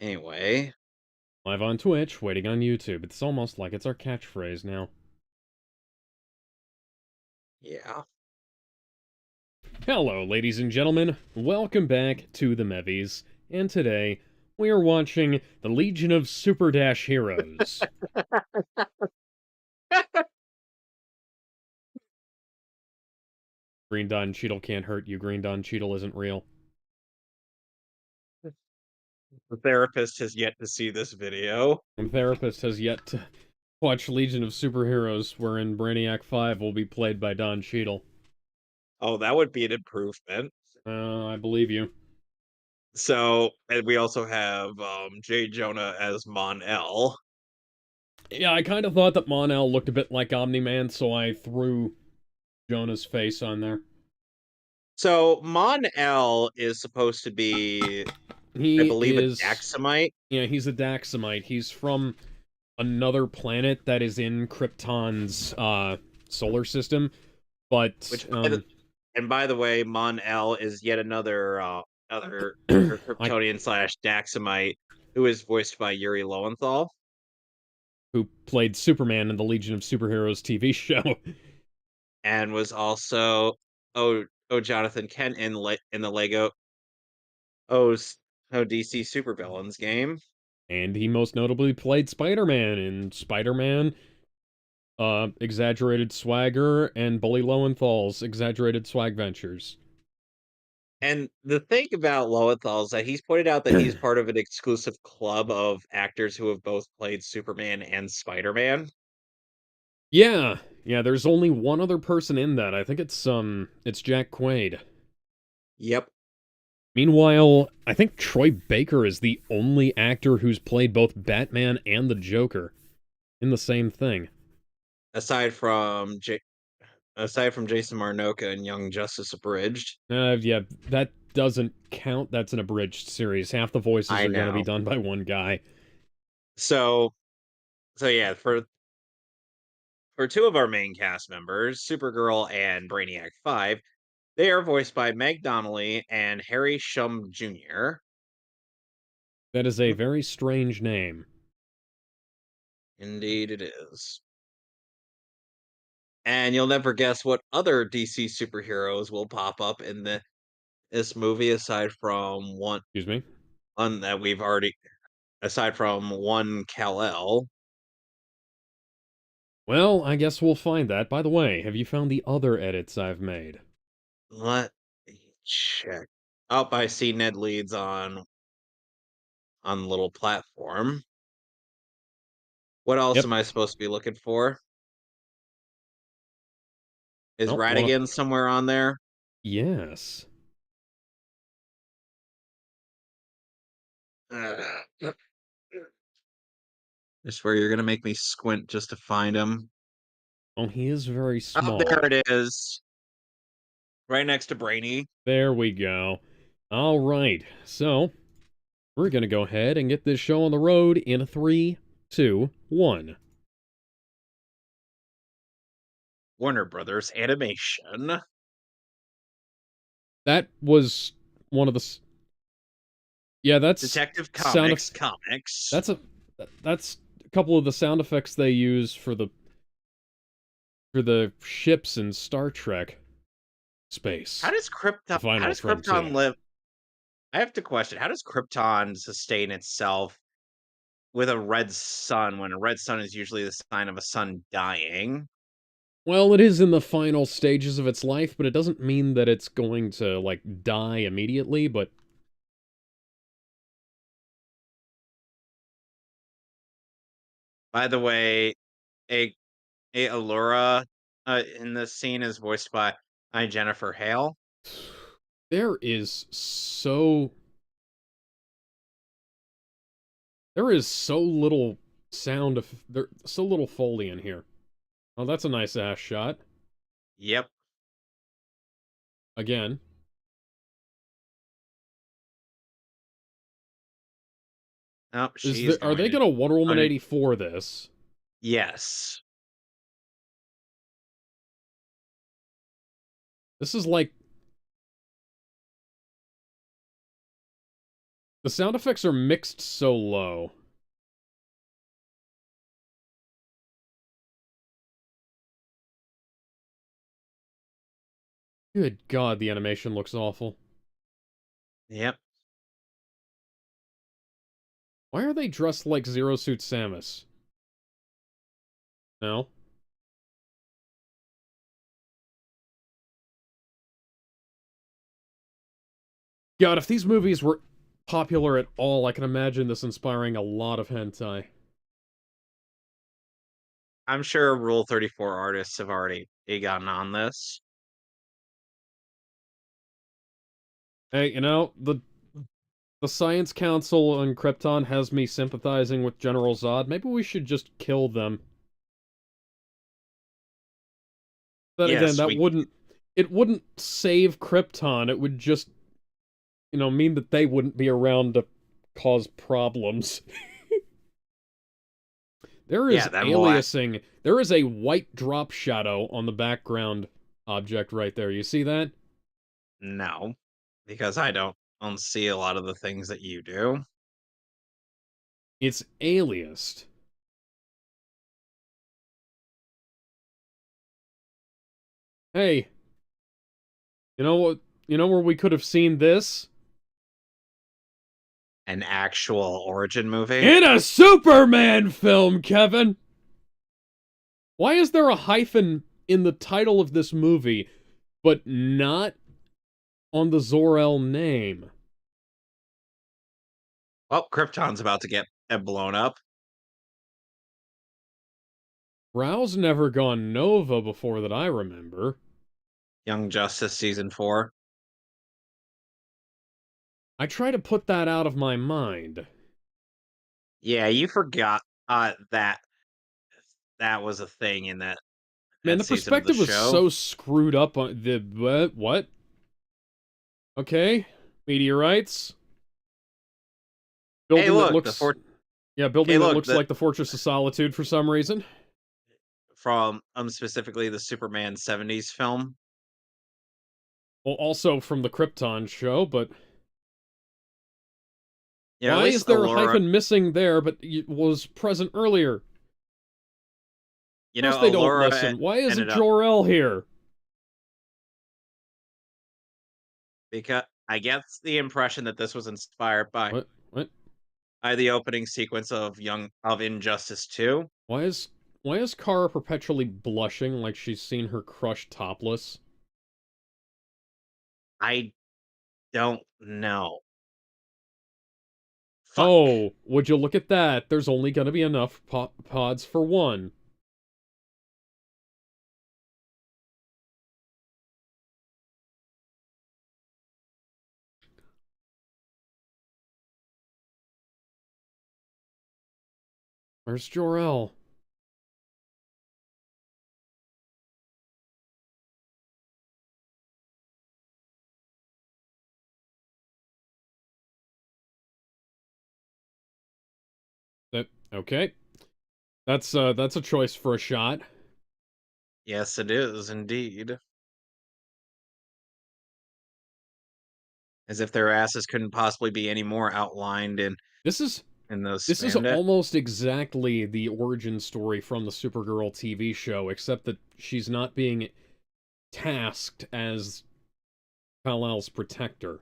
Anyway, Live on Twitch, waiting on YouTube. It's almost like it's our catchphrase now. yeah. Hello, ladies and gentlemen. Welcome back to the Mehvies. And today, we are watching the Legion of Super Dash Heroes. Green Don Cheadle can't hurt you. Green Don Cheadle isn't real. The therapist has yet to see this video. The therapist has yet to watch Legion of Superheroes, wherein Brainiac 5 will be played by Don Cheadle. Oh, that would be an improvement. I believe you. So, and we also have Jay Jonah as Mon-El. Yeah, I kind of thought that Mon-El looked a bit like Omni-Man, so I threw Jonah's face on there. So, Mon-El is supposed to be, I He believe, a is, Daxamite. yeah, he's a Daxamite. He's from another planet that is in Krypton's solar system, but Which, and by the way, Mon-El is yet another other I Kryptonian slash Daxamite who is voiced by Yuri Lowenthal who played Superman in the Legion of Superheroes TV show. and was also Jonathan Kent in the Lego O's DC Supervillains game. And he most notably played Spider-Man in Spider-Man, Exaggerated Swagger, and Bully Lowenthal's Exaggerated Swag Ventures. And the thing about Lowenthal is that he's pointed out that he's part of an exclusive club of actors who have both played Superman and Spider-Man. Yeah, there's only one other person in that. I think it's Jack Quaid. Yep. Meanwhile, I think Troy Baker is the only actor who's played both Batman and the Joker in the same thing. Aside from aside from Jason Marnocha and Young Justice Abridged. Yeah, that doesn't count. That's an abridged series. Half the voices I are going to be know. done by one guy. So yeah, for two of our main cast members, Supergirl and Brainiac 5, they are voiced by Meg Donnelly and Harry Shum Jr. That is a very strange name. Indeed it is. And you'll never guess what other DC superheroes will pop up in this movie Excuse me? one that we've already aside from one Kal-El. Well, I guess we'll find that. By the way, have you found the other edits I've made? Let me check. Oh, I see Ned Leeds on the little platform. What else Yep. am I supposed to be looking for? Is Oh, one. Radigan somewhere on there? Yes. Ugh. I swear you're gonna make me squint just to find him. Oh, he is very Oh, there small. it is. Right next to Brainy. There we go. All right. So, we're going to go ahead and get this show on the road in 3, 2, 1. Warner Brothers Animation. That was one of the. Yeah, that's Detective sound. Comics comics. That's a. That's a couple of the sound effects they use for the ships in Star Trek space. The How Final does Krypton Frontier. live? I have to question, how does Krypton sustain itself with a red sun when a red sun is usually the sign of a sun dying? Well, it is in the final stages of its life, but it doesn't mean that it's going to like die immediately. But By the way, a Allura in this scene is voiced by Jennifer Hale. there is so there is so little sound of there so little foley in here. Oh, that's a nice ass shot. Yep. Again. Oh, Is she's there are going they to. gonna Wonder Oh, Woman 84 this? yes. This is like The sound effects are mixed so low. Good God, the animation looks awful. Yep. Why are they dressed like Zero Suit Samus? No? God, if these movies were popular at all, I can imagine this inspiring a lot of hentai. I'm sure Rule 34 artists have already gotten on this. Hey, you know, the Science Council on Krypton has me sympathizing with General Zod. Maybe we should just kill them. Then again, Yes, that we wouldn't... It wouldn't save Krypton. It would just, mean that they wouldn't be around to cause problems. There yeah, is then aliasing. There is a white drop shadow on the background object right there. You see that? no, because I don't see a lot of the things that you do. It's aliased. Hey, you know what? You know where we could have seen this? An actual origin movie. In a Superman film, Kevin! Why is there a hyphen in the title of this movie, but not on the Zor-El name? Well, Krypton's about to get blown up. Rao's never gone Nova before that I remember. Young Justice season 4. I try to put that out of my mind. Yeah, you forgot that that was a thing in Man, that the season of the perspective was show. so screwed up on the... What? Okay. Meteorites. Hey, Building that look, looks... Yeah, building that looks the like the Fortress of Solitude for some reason. from specifically the Superman 70s film. Well, also from the Krypton show, but... You know, at Why least is there a Allura, hyphen missing there, but it was present earlier? Of you know, course they don't Allura listen. Why isn't ended up Jor-El here? because I get the impression that this was inspired What? What? by the opening sequence of Injustice 2. Why is... Why is Kara perpetually blushing like she's seen her crush topless? I don't know. Fuck. Oh, would you look at that? There's only gonna be enough pods for one. Where's Jor-El? That okay. That's a choice for a shot. Yes, it is indeed. As if their asses couldn't possibly be any more outlined This is in those this is spandex. almost exactly the origin story from the Supergirl TV show, except that she's not being tasked as Kal-El's protector.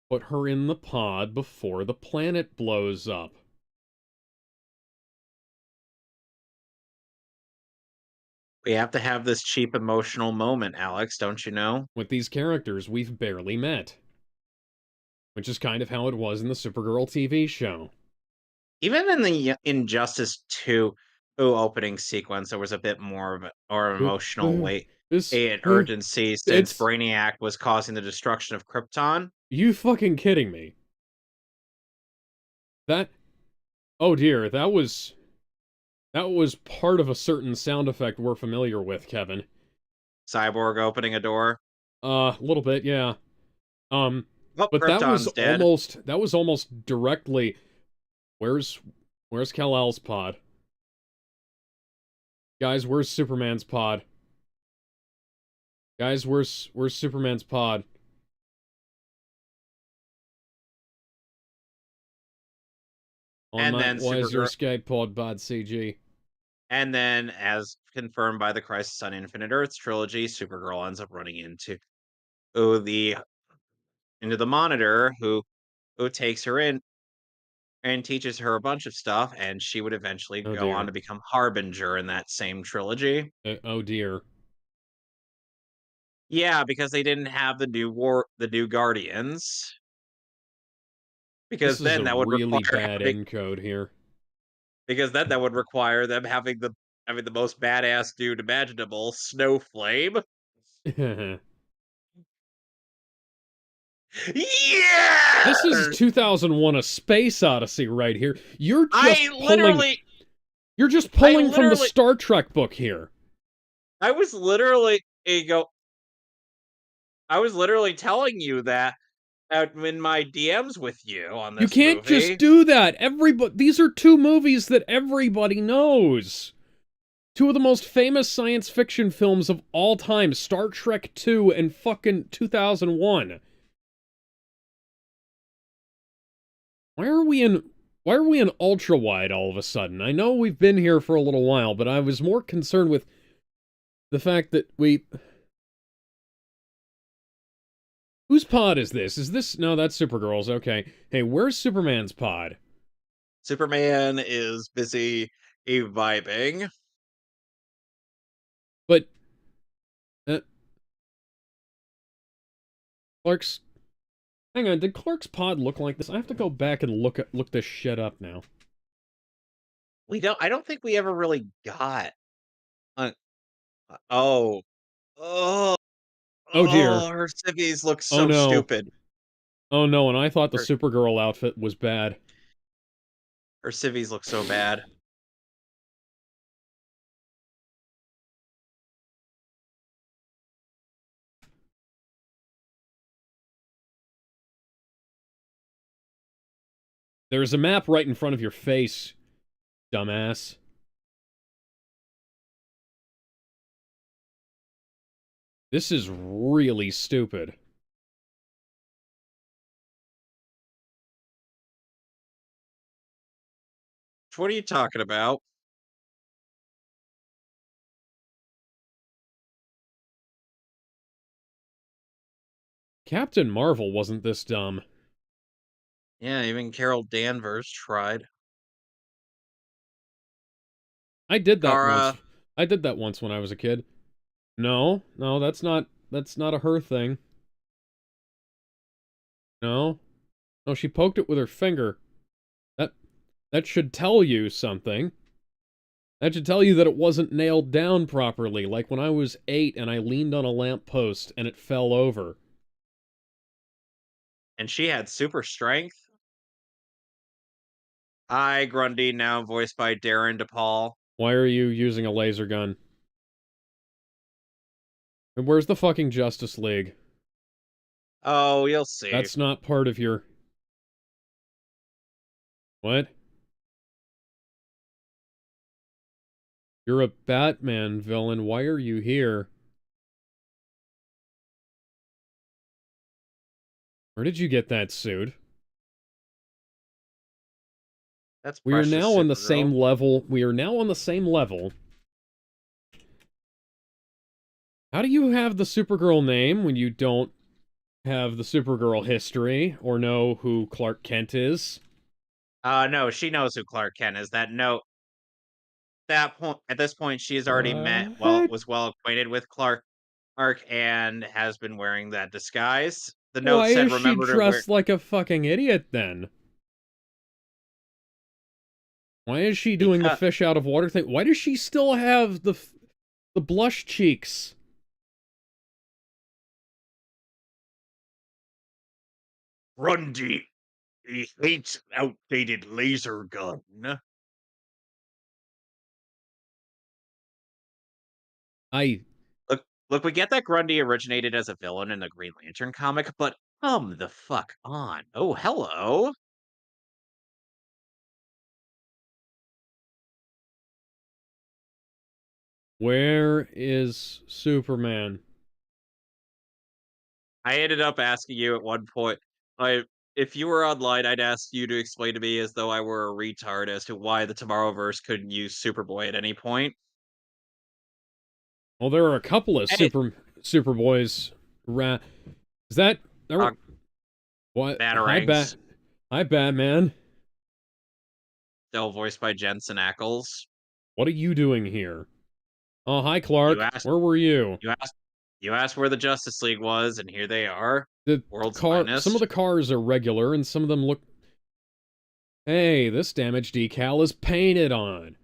Put her in the pod before the planet blows up. We have to have this cheap emotional moment, Alex, don't you know? With these characters we've barely met. Which is kind of how it was in the Supergirl TV show. Even in the Injustice 2 opening sequence, there was a bit more of or emotional weight This, and urgency since it's... Brainiac was causing the destruction of Krypton. You fucking kidding me? That... Oh dear, that was... That was part of a certain sound effect we're familiar with, Kevin. Cyborg opening a door. A little bit, yeah. Um, Oh, but Krypton's dead. that was almost directly... Where's Kal-El's pod? Guys, where's Superman's pod? Guys, where's Superman's pod? On And my, then why is your Supergirl, Skype pod bad CG? and then as confirmed by the Crisis on Infinite Earths trilogy, Supergirl ends up running oh, the into the Monitor, who takes her in and teaches her a bunch of stuff, and she would eventually Oh go on dear. to become Harbinger in that same trilogy. Oh dear. Yeah, because they didn't have the new Guardians, This because is a then that would require really bad having encode here. because then that would require them having the most badass dude imaginable, Snowflame. This is Yeah! 2001: A Space Odyssey right here. I literally You're just I pulling from the literally Star Trek book here. I was literally I was literally telling you that out in my DMs with you on You this can't just movie. do that. Everybody, these are two movies that everybody knows. Two of the most famous science fiction films of all time, Star Trek 2 and fucking 2001. Why are we in ultra wide all of a sudden? I know we've been here for a little while, but I was more concerned with the fact that whose pod is this? Is this no, that's Supergirl's. Okay. Hey, where's Superman's pod? Superman is busy vibing. But uh, Clark's hang on, did Clark's pod look like this? I have to go back and look this shit up now. I don't think we ever really got uh, oh, oh, Oh dear. her civvies look Oh so no. stupid. Oh no, and I thought the Her Supergirl outfit was bad. her civvies look so bad. There's a map right in front of your face, dumbass. This is really stupid. What are you talking about? Captain Marvel wasn't this dumb. Yeah, even Carol Danvers tried. I did that once. Kara, I did that once when I was a kid. No, no, that's not a her thing. No. No, she poked it with her finger. That that should tell you something. That should tell you that it wasn't nailed down properly, like when I was 8 and I leaned on a lamppost and it fell over. and she had super strength. I Grundy, now voiced by Darren DePaul. Why are you using a laser gun? And where's the fucking Justice League? Oh, you'll see. That's not part of your... What? You're a Batman villain. Why are you here? Where did you get that suit? That's We are precious now on the Supergirl. same level. We are now on the same level. How do you have the Supergirl name when you don't have the Supergirl history or know who Clark Kent is? No, she knows who Clark Kent is. At this point, she has already What? was well acquainted with Clark and has been wearing that disguise. The note Why said, is she "Remember to wear." dressed like a fucking idiot then? Why is she doing the Because fish out of water thing? Why does she still have the blush cheeks? Grundy, he hates an outdated laser gun. I Look, we get that Grundy originated as a villain in the Green Lantern comic, but come the fuck on. Oh, hello. Where is Superman? I ended up asking you at one point. if you were online, I'd ask you to explain to me as though I were a retard as to why the Tomorrowverse couldn't use Superboy at any point. Well, there are a couple of Hey, Superboys. Ra- is that there? uh, What? Batarangs, Hi, Batman. still voiced by Jensen Ackles. What are you doing here? Oh, hi, You Clark. asked, Where were you? you asked, you asked where the Justice League was, and here they are, The world's car. Some of finest. the cars are regular, and some of them look. Hey, this damage decal is painted on.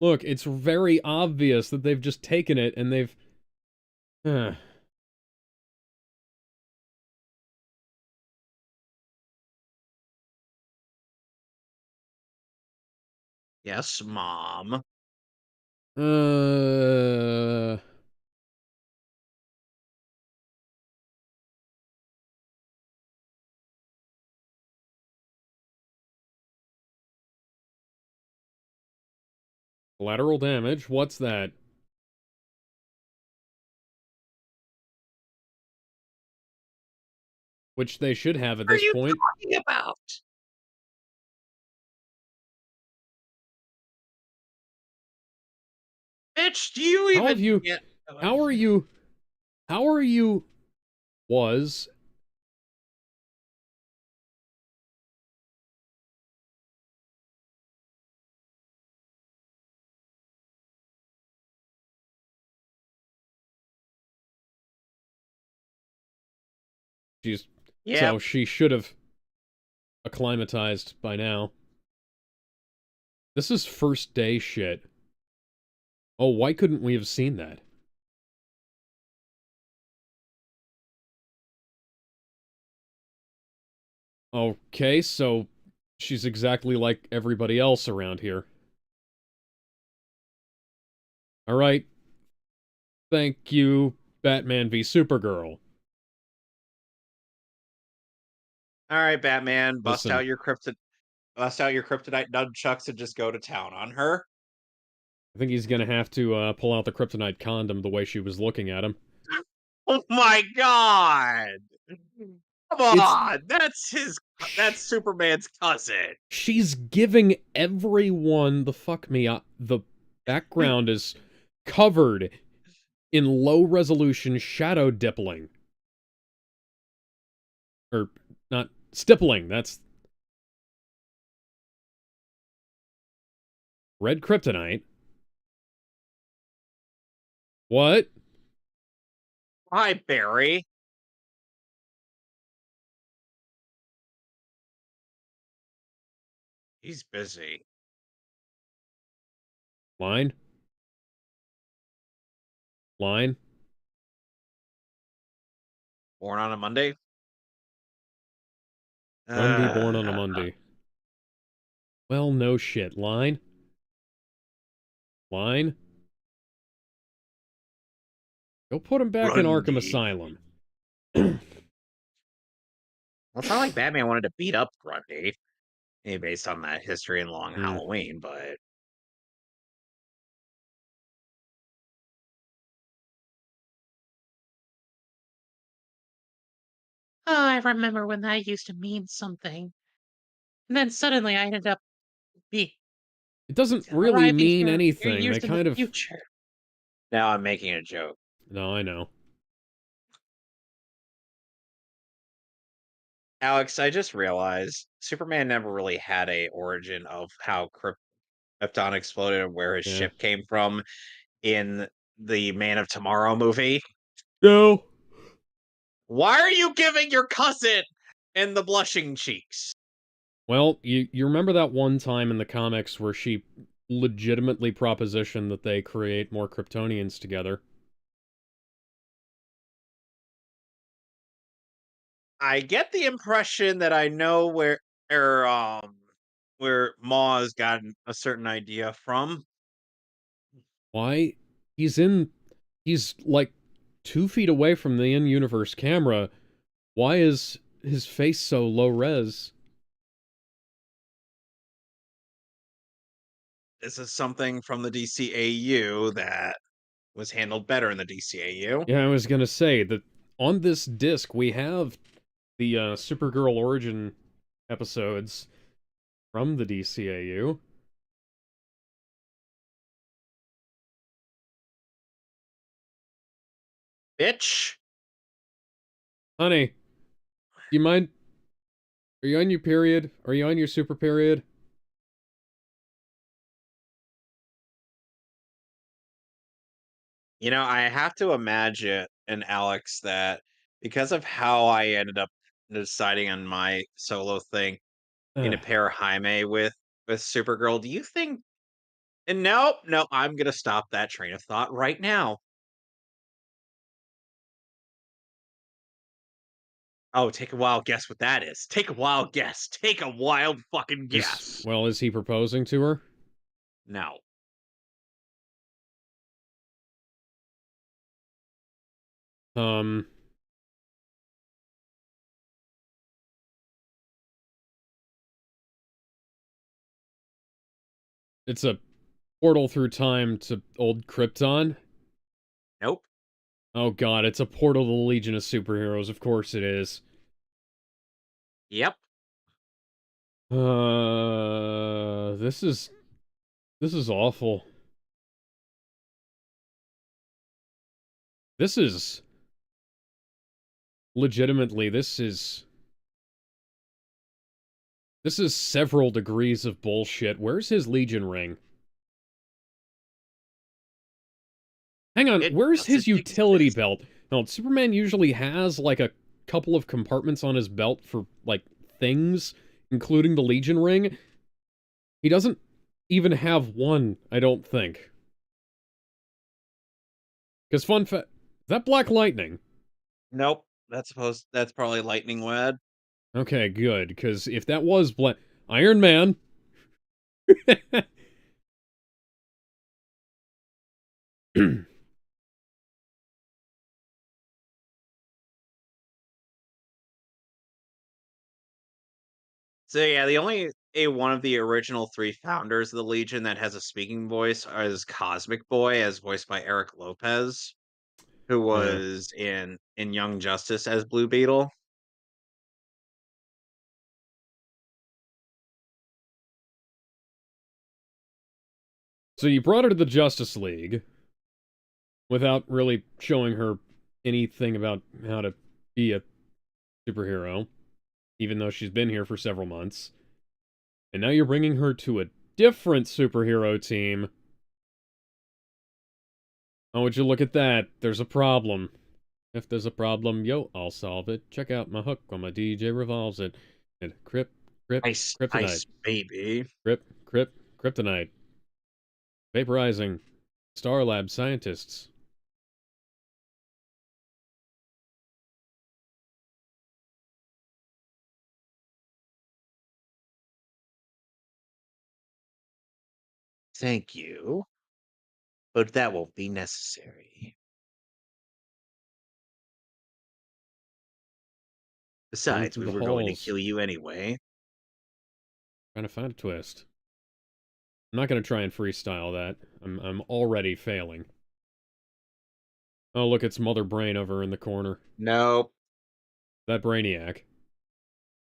Look, it's very obvious that they've just taken it and they've. Huh. Yes, Mom. Uh. Collateral damage. What's that? Which they should have at What are this you point. talking about? Bitch, do you How have even you? get. How are you? How are you? Was she's Yep. so she should have acclimatized by now. This is first day shit. Oh, why couldn't we have seen that? Okay, so she's exactly like everybody else around here. All right, thank you, Batman v Supergirl. All right, Batman, Listen, bust out your kryptonite nunchucks and just go to town on her. I think he's gonna have to pull out the kryptonite condom the way she was looking at him. Oh my god! Come It's on, that's Superman's cousin. she's giving everyone the fuck me up. The background is covered in low resolution shadow dippling. Or not stippling, that's red kryptonite. What? Hi, Barry. He's busy. Line? Line? Born on a Monday. Grundy born on a Uh, Monday. Well, no shit. Line? Line? Go put him back in Arkham Grundy. Asylum. Well, it's not like Batman wanted to beat up Grundy, based on that history in Long Hmm. Halloween, but Oh, I remember when that used to mean something. And then suddenly I ended up be It doesn't really arriving mean here anything. They years in the kind of. future. now I'm making a joke. No, I know. Alex, I just realized Superman never really had a origin of how Krypton exploded and where his Yeah. ship came from in the Man of Tomorrow movie. No. Why are you giving your cousin and the blushing cheeks? Well, you remember that one time in the comics where she legitimately propositioned that they create more Kryptonians together? I get the impression that I know where um where Maw's gotten a certain idea from. Why? He's in. He's like 2 feet away from the in-universe camera. Why is his face so low res? This is something from the DCAU that was handled better in the DCAU. Yeah, I was gonna say that on this disc we have the Supergirl origin episodes from the DCAU. Bitch. Honey, do you mind? Are you on your period? Are you on your super period? You know, I have to imagine, and Alex, that because of how I ended up deciding on my solo thing in Ugh. a pair Jaime with Supergirl, do you think? And nope, no, I'm gonna stop that train of thought right now. Oh, take a wild guess what that is. Take a wild guess. Take a wild fucking guess. Is he proposing to her? No. Um, it's a portal through time to old Krypton. Nope. Oh god, it's a portal to the Legion of Superheroes. Of course it is. Yep. This is awful. This is legitimately this is several degrees of bullshit. Where's his Legion ring? Hang on, It where's his doesn't utility exist. belt? Now, Superman usually has like a couple of compartments on his belt for like things, including the Legion ring. He doesn't even have one, I don't think. Because fun fact, that Black Lightning. Nope. That's probably lightning wed. Okay, good, because if that was Iron Man. So yeah, the only one of the original three founders of the Legion that has a speaking voice is Cosmic Boy, as voiced by Eric Lopez, who Yeah. was in Young Justice as Blue Beetle. So you brought her to the Justice League without really showing her anything about how to be a superhero, even though she's been here for several months. And now you're bringing her to a different superhero team. Oh, would you look at that? There's a problem. If there's a problem, yo, I'll solve it. Check out my hook on my DJ revolves it. And Ice kryptonite. baby. Kryptonite. Vaporizing. Star Lab scientists. Thank you, but that won't be necessary. Running Besides, through we the were going to halls. kill you anyway. Trying to find a twist. I'm not going to try and freestyle that. I'm already failing. Oh, look, it's Mother Brain over in the corner. Nope. That Brainiac.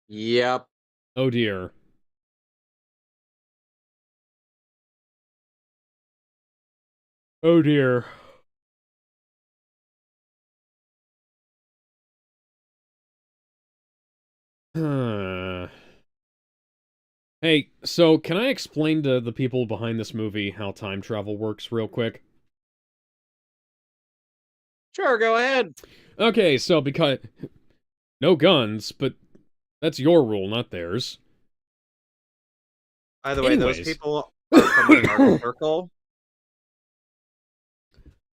Yep. Oh dear. Oh dear. Hey, so can I explain to the people behind this movie how time travel works real quick? Sure, go ahead. Okay, so because no guns, but that's your rule, not theirs. By the way, those Anyways, people are from the Dark Circle.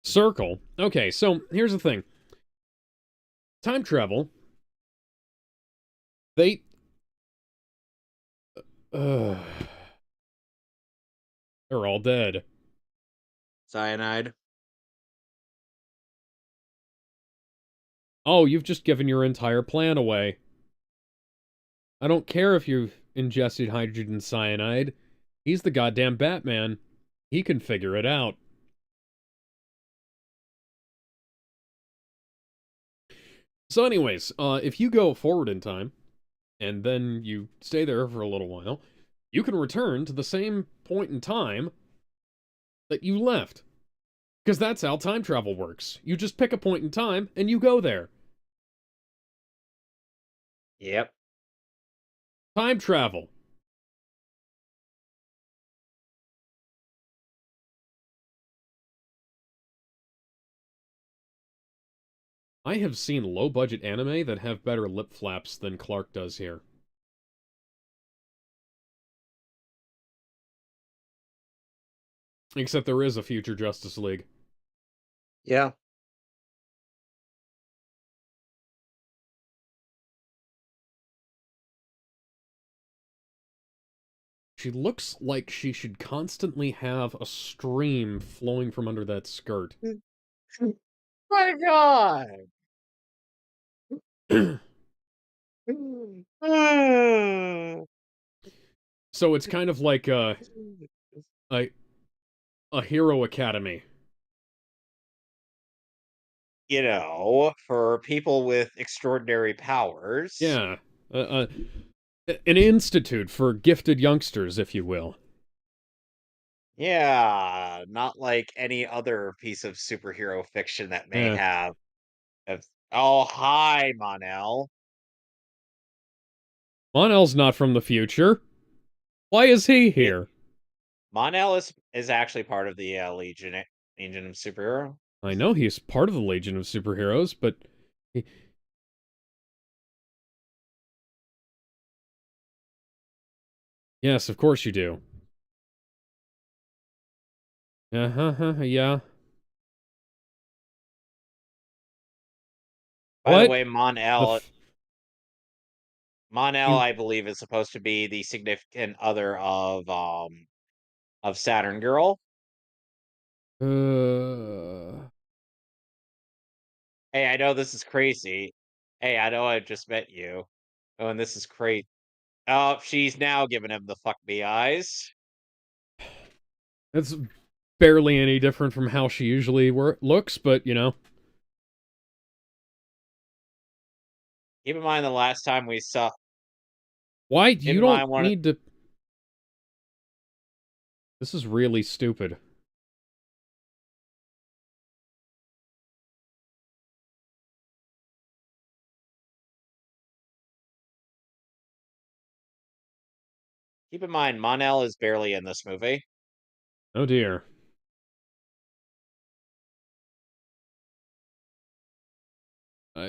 circle. Okay, so here's the thing. Time travel. They they're all dead. Cyanide. Oh, you've just given your entire plan away. I don't care if you've ingested hydrogen cyanide. He's the goddamn Batman. He can figure it out. So, anyways, if you go forward in time and then you stay there for a little while, you can return to the same point in time that you left. Because that's how time travel works. You just pick a point in time and you go there. Yep. Time travel. I have seen low budget anime that have better lip flaps than Clark does here. Except there is a future Justice League. Yeah. She looks like she should constantly have a stream flowing from under that skirt. My God. So it's kind of like a, a hero academy. For people with extraordinary powers. Yeah. Uh, an institute for gifted youngsters, if you will. Yeah, not like any other piece of superhero fiction that may Yeah. have oh, hi, Monel. Mon-El's not from the future. Why is he It here? Monel is actually part of the Legion of Superhero. I know he's part of the Legion of Superheroes, but... He... Yes, of course you do. Uh-huh, yeah. By the What? way, The Monel, you... I believe, is supposed to be the significant other of Saturn Girl. Uh... Hey, I know this is crazy. Hey, I know I just met you. Oh, and this is crazy. Oh, she's now giving him the fuck me eyes. That's barely any different from how she usually looks, but, you know. Keep in mind the last time we saw. Why? Keep You in don't mind one. need to... This is really stupid. Keep in mind, Monel is barely in this movie. Oh dear.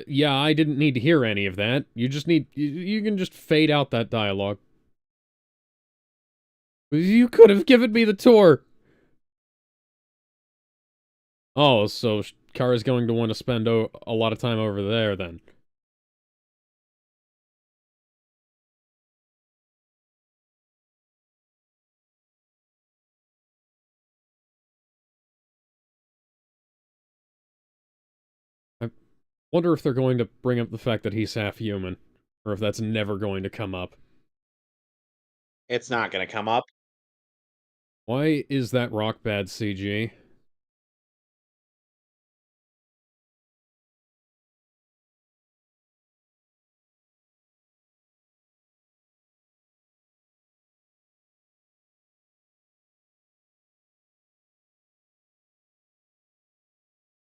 Yeah, I didn't need to hear any of that. You just need... You can just fade out that dialogue. You could have given me the tour! Oh, so Kara's going to want to spend a lot of time over there, then. I wonder if they're going to bring up the fact that he's half human. Or if that's never going to come up. It's not going to come up. Why is that rock bad CG?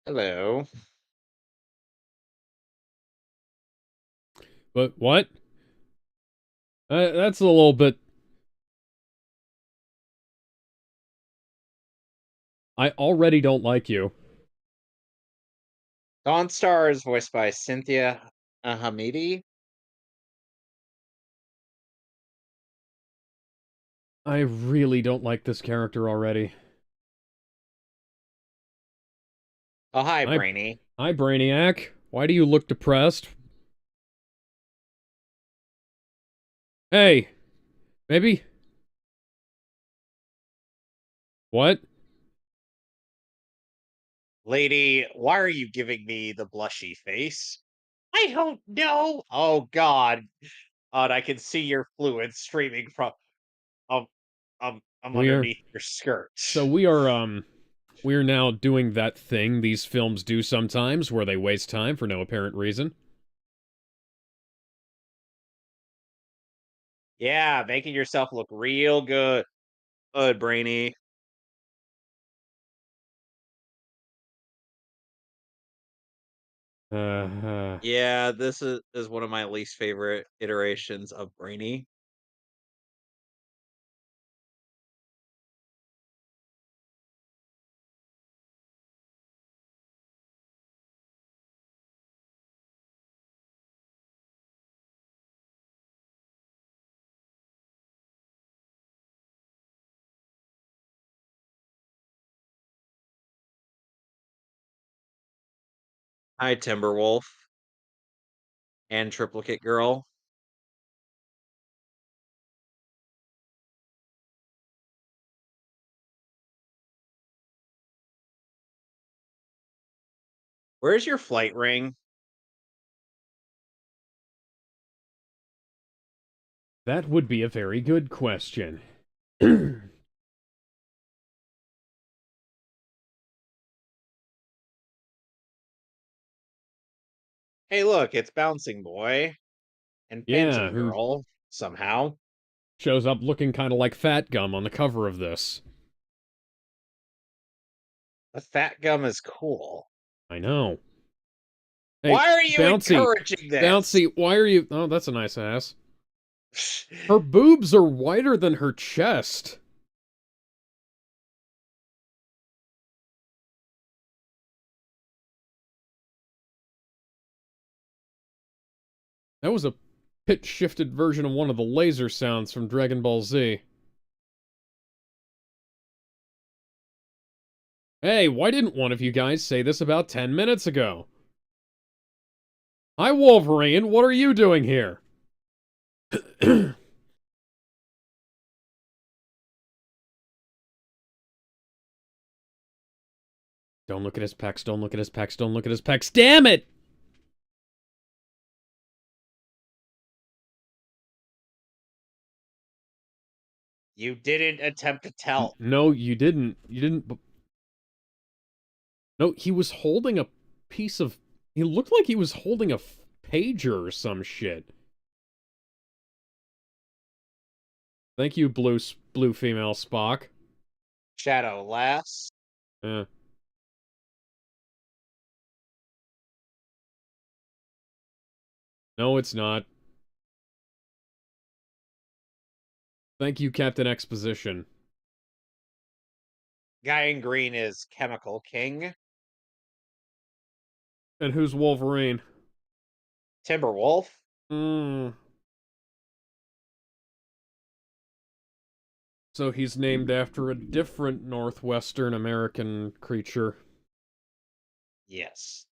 Hello. But what? That's a little bit... I already don't like you. Dawnstar is voiced by Cynthia Hamidi. I really don't like this character already. Oh, hi, Hi, Brainy. hi, Brainiac. Why do you look depressed? Hey, maybe... What? Lady, why are you giving me the blushy face? I don't know. Oh, God. And I can see your fluid streaming um, from We're... underneath your skirt. So we're now doing that thing these films do sometimes, where they waste time for no apparent reason. Yeah, making yourself look real good. Good, Brainy. Uh, Yeah, this is one of my least favorite iterations of Brainy. Hi, Timberwolf and Triplicate Girl. Where's your flight ring? that would be a very good question. Hey, look, it's Bouncing Boy and Yeah, Phantom who Girl somehow. shows up looking kind of like Fat Gum on the cover of this. The fat gum is cool. I know. Hey, Why are you Bouncy, encouraging this? Bouncy, why are you... Oh, that's a nice ass. Her boobs are wider than her chest. That was a pitch-shifted version of one of the laser sounds from Dragon Ball Z. Hey, why didn't one of you guys say this about 10 minutes ago? Hi, Wolverine, what are you doing here? Don't look at his pecs, don't look at his pecs, don't look at his pecs. Damn it! You didn't attempt to tell. No, you didn't. You didn't. No, he was holding a piece of... He looked like he was holding a pager or some shit. Thank you, blue female Spock. Shadow laughs. Eh. No, it's not. Thank you, Captain Exposition. Guy in green is Chemical King. And who's Wolverine? Timberwolf. Hmm. So he's named after a different Northwestern American creature. Yes.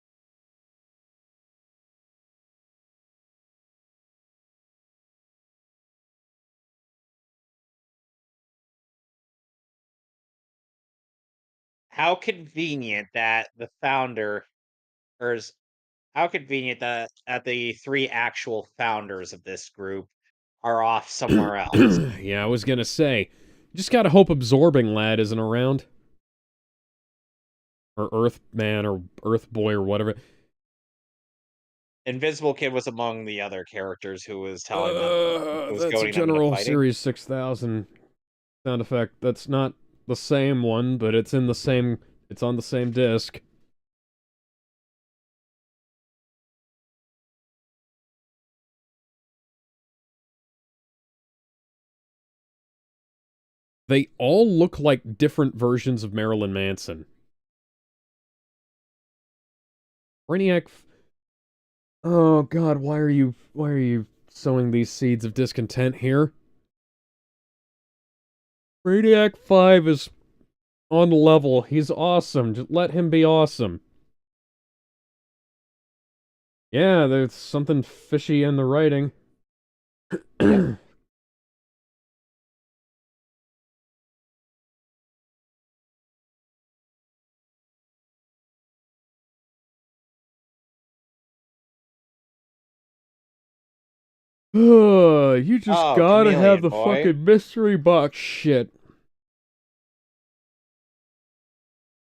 How convenient that the founder, or how convenient that the three actual founders of this group are off somewhere else. Yeah, I was gonna say. Just gotta hope Absorbing Lad isn't around. Or Earthman or Earthboy or whatever. Invisible Kid was among the other characters who was telling them, who was That's a goading them into General fighting. Series 6000 sound effect. That's not the same one, but it's in the same... It's on the same disc. They all look like different versions of Marilyn Manson. Brainiac... Oh god, why are you sowing these seeds of discontent here? Brainiac 5 is on level. He's awesome. Just let him be awesome. Yeah, there's something fishy in the writing. Yep. You just Oh, gotta have Chameleon the Boy. fucking mystery box shit.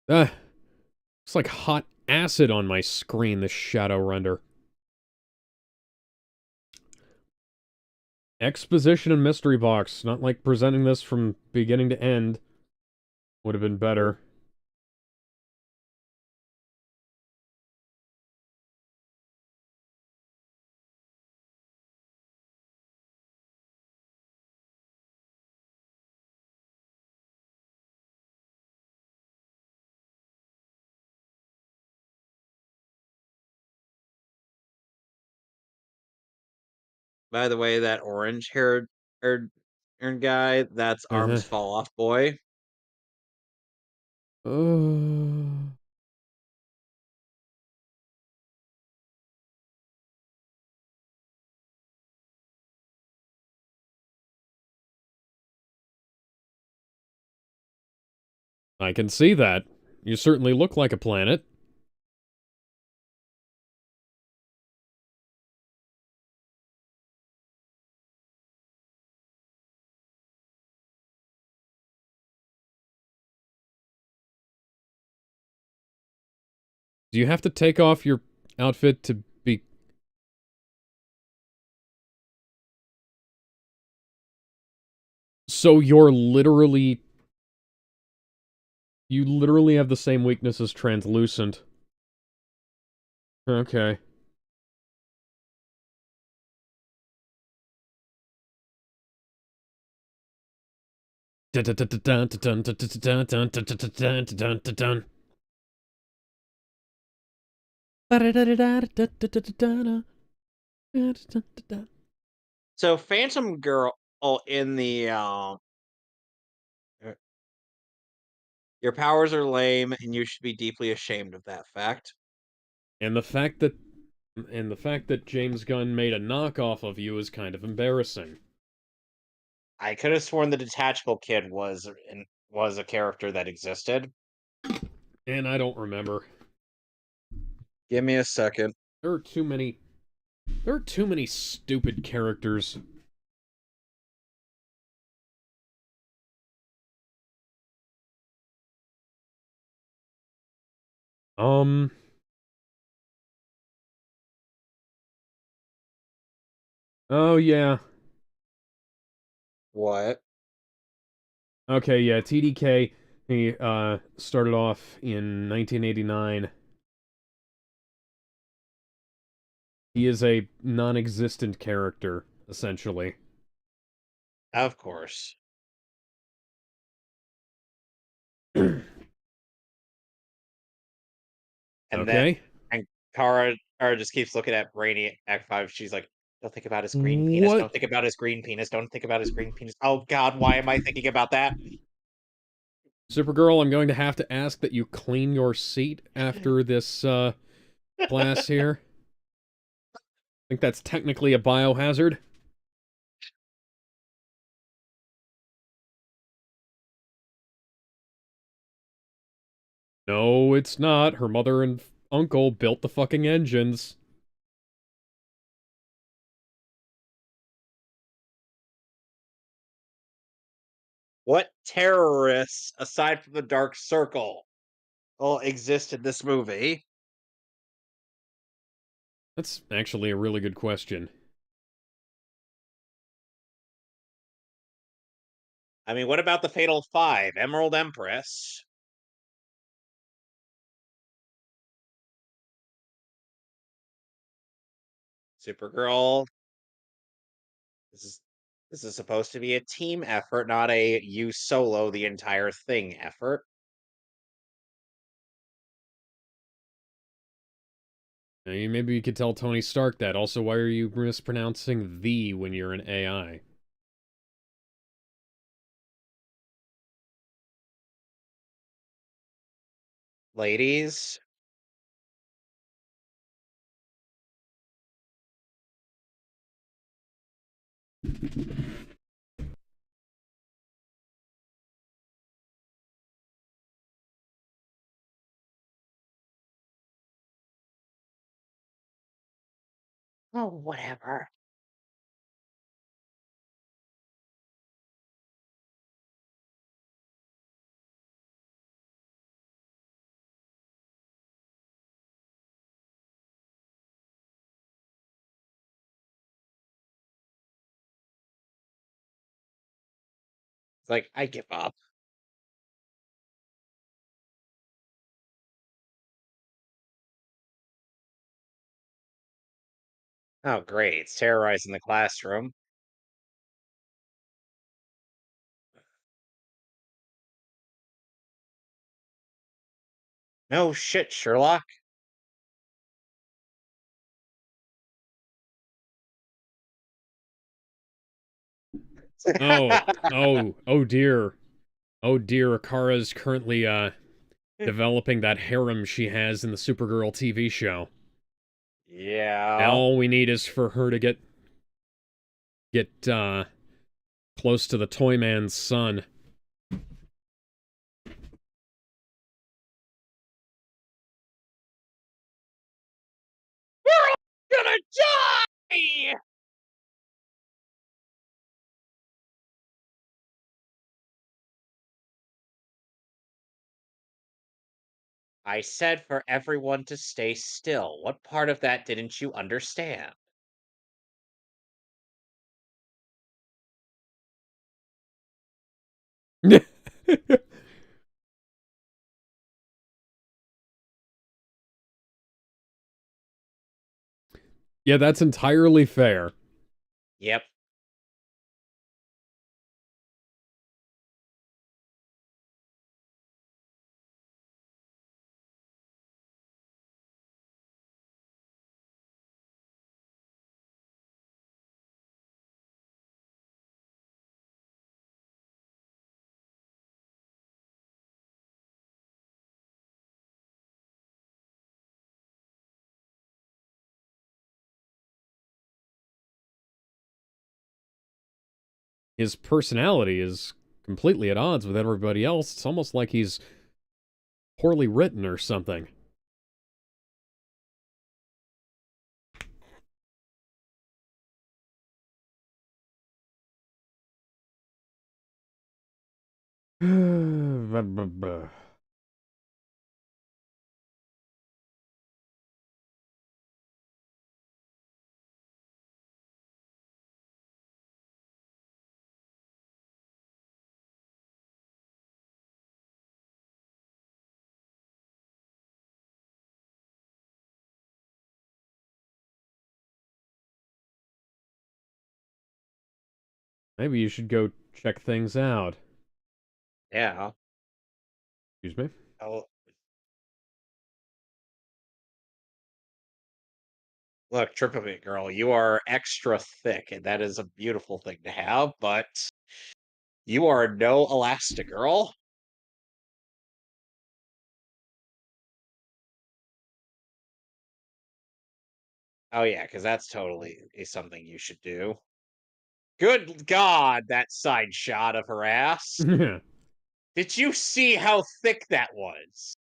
Ah, it's like hot acid on my screen, this shadow render. Exposition and mystery box. Not like presenting this from beginning to end. Would have been better. By the way, that haired guy, that's Uh-huh. Arms Fall Off Boy. Uh... I can see that. You certainly look like a planet. Do you have to take off your outfit to be... So you're literally... You literally have the same weakness as translucent. Okay. So Phantom Girl in the uh, your powers are lame and you should be deeply ashamed of that fact. And the fact that James Gunn made a knockoff of you is kind of embarrassing. I could have sworn the detachable kid was a character that existed. And I don't remember. Give me a second. There are too many stupid characters. Um Oh yeah. What? Okay, yeah, TDK, he started off in 1989. He is a non-existent character, essentially. Of course. And that Okay? and Kara just keeps looking at Brainy Act 5. She's like, "Don't think about his green penis. What? Don't think about his green penis. Don't think about his green penis." Oh God, why am I thinking about that? Supergirl, I'm going to have to ask that you clean your seat after this class here. I think that's technically a biohazard. No, it's not. Her mother and uncle built the fucking engines. What terrorists, aside from the Dark Circle, will exist in this movie? That's actually a really good question. I mean, what about the Fatal Five? Emerald Empress, Supergirl. This is this is supposed to be a team effort, not a you solo the entire thing effort. Maybe you could tell Tony Stark that. Also, why are you mispronouncing "the" when you're an AI? Ladies, oh, whatever. It's like, I give up. Oh, great. It's terrorizing the classroom. No shit, Sherlock. Oh dear. Oh dear, Akara's currently, developing that harem she has in the Supergirl TV show. Now Yeah. all we need is for her to get, close to the Toyman's son. We're all gonna die! I said for everyone to stay still. What part of that didn't you understand? Yeah, that's entirely fair. Yep. His personality is completely at odds with everybody else. It's almost like he's poorly written or something. Maybe you should go check things out. Yeah. Excuse me? Oh, look, Triplicate Girl, you are extra thick, and that is a beautiful thing to have, but you are no Elastigirl. Oh, yeah, because that's totally something you should do. Good God, that side shot of her ass. Did you see how thick that was?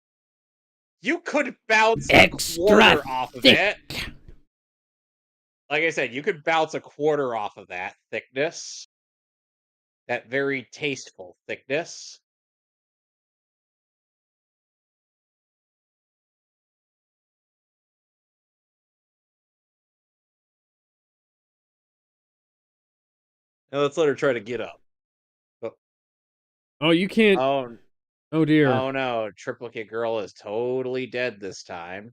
You could bounce a Extra quarter off of thick. it. Like I said, you could bounce a quarter off of that thickness. That very tasteful thickness. Now let's let her try to get up. Oh, Oh, you can't. oh, Oh dear. oh no, Triplicate Girl is totally dead this time.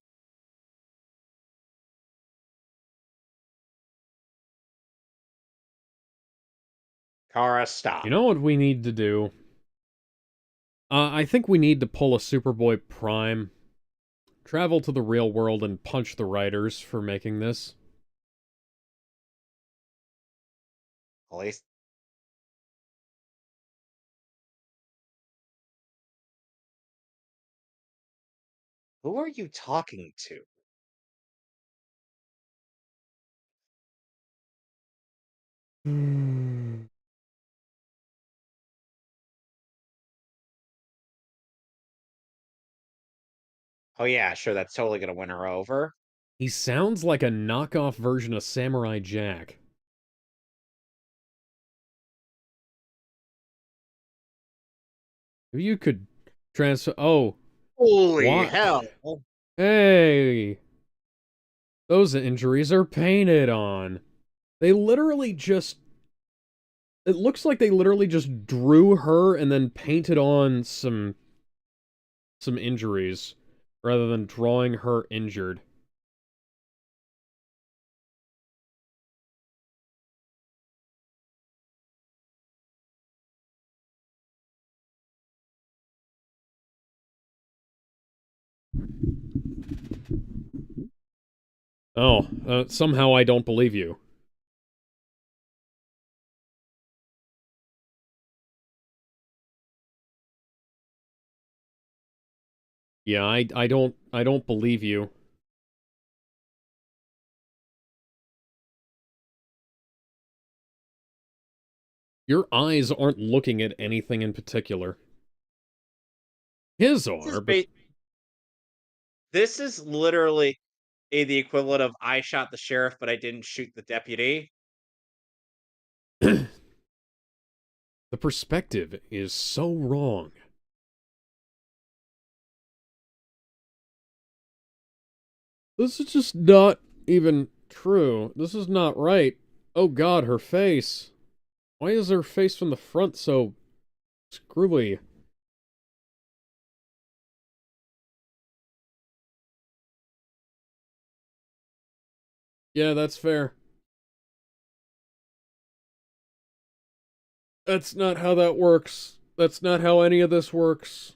Kara, You stop. know what we need to do? I think we need to pull a Superboy Prime, travel to the real world, and punch the writers for making this. At least, who are you talking to? Oh yeah, sure, that's totally gonna win her over. He sounds like a knockoff version of Samurai Jack. You could transfer. Oh, Holy what? hell. Hey, those injuries are painted on. They literally just It looks like they literally just drew her and then painted on some injuries rather than drawing her injured. Oh, somehow I don't believe you. Yeah, I don't believe you. Your eyes aren't looking at anything in particular. His This is are, but ba- this is literally the equivalent of I shot the sheriff, but I didn't shoot the deputy. the perspective is so wrong. This is just not even true. This is not right. Oh god, her face. Why is her face from the front so screwy? Yeah, that's fair. That's not how that works. That's not how any of this works.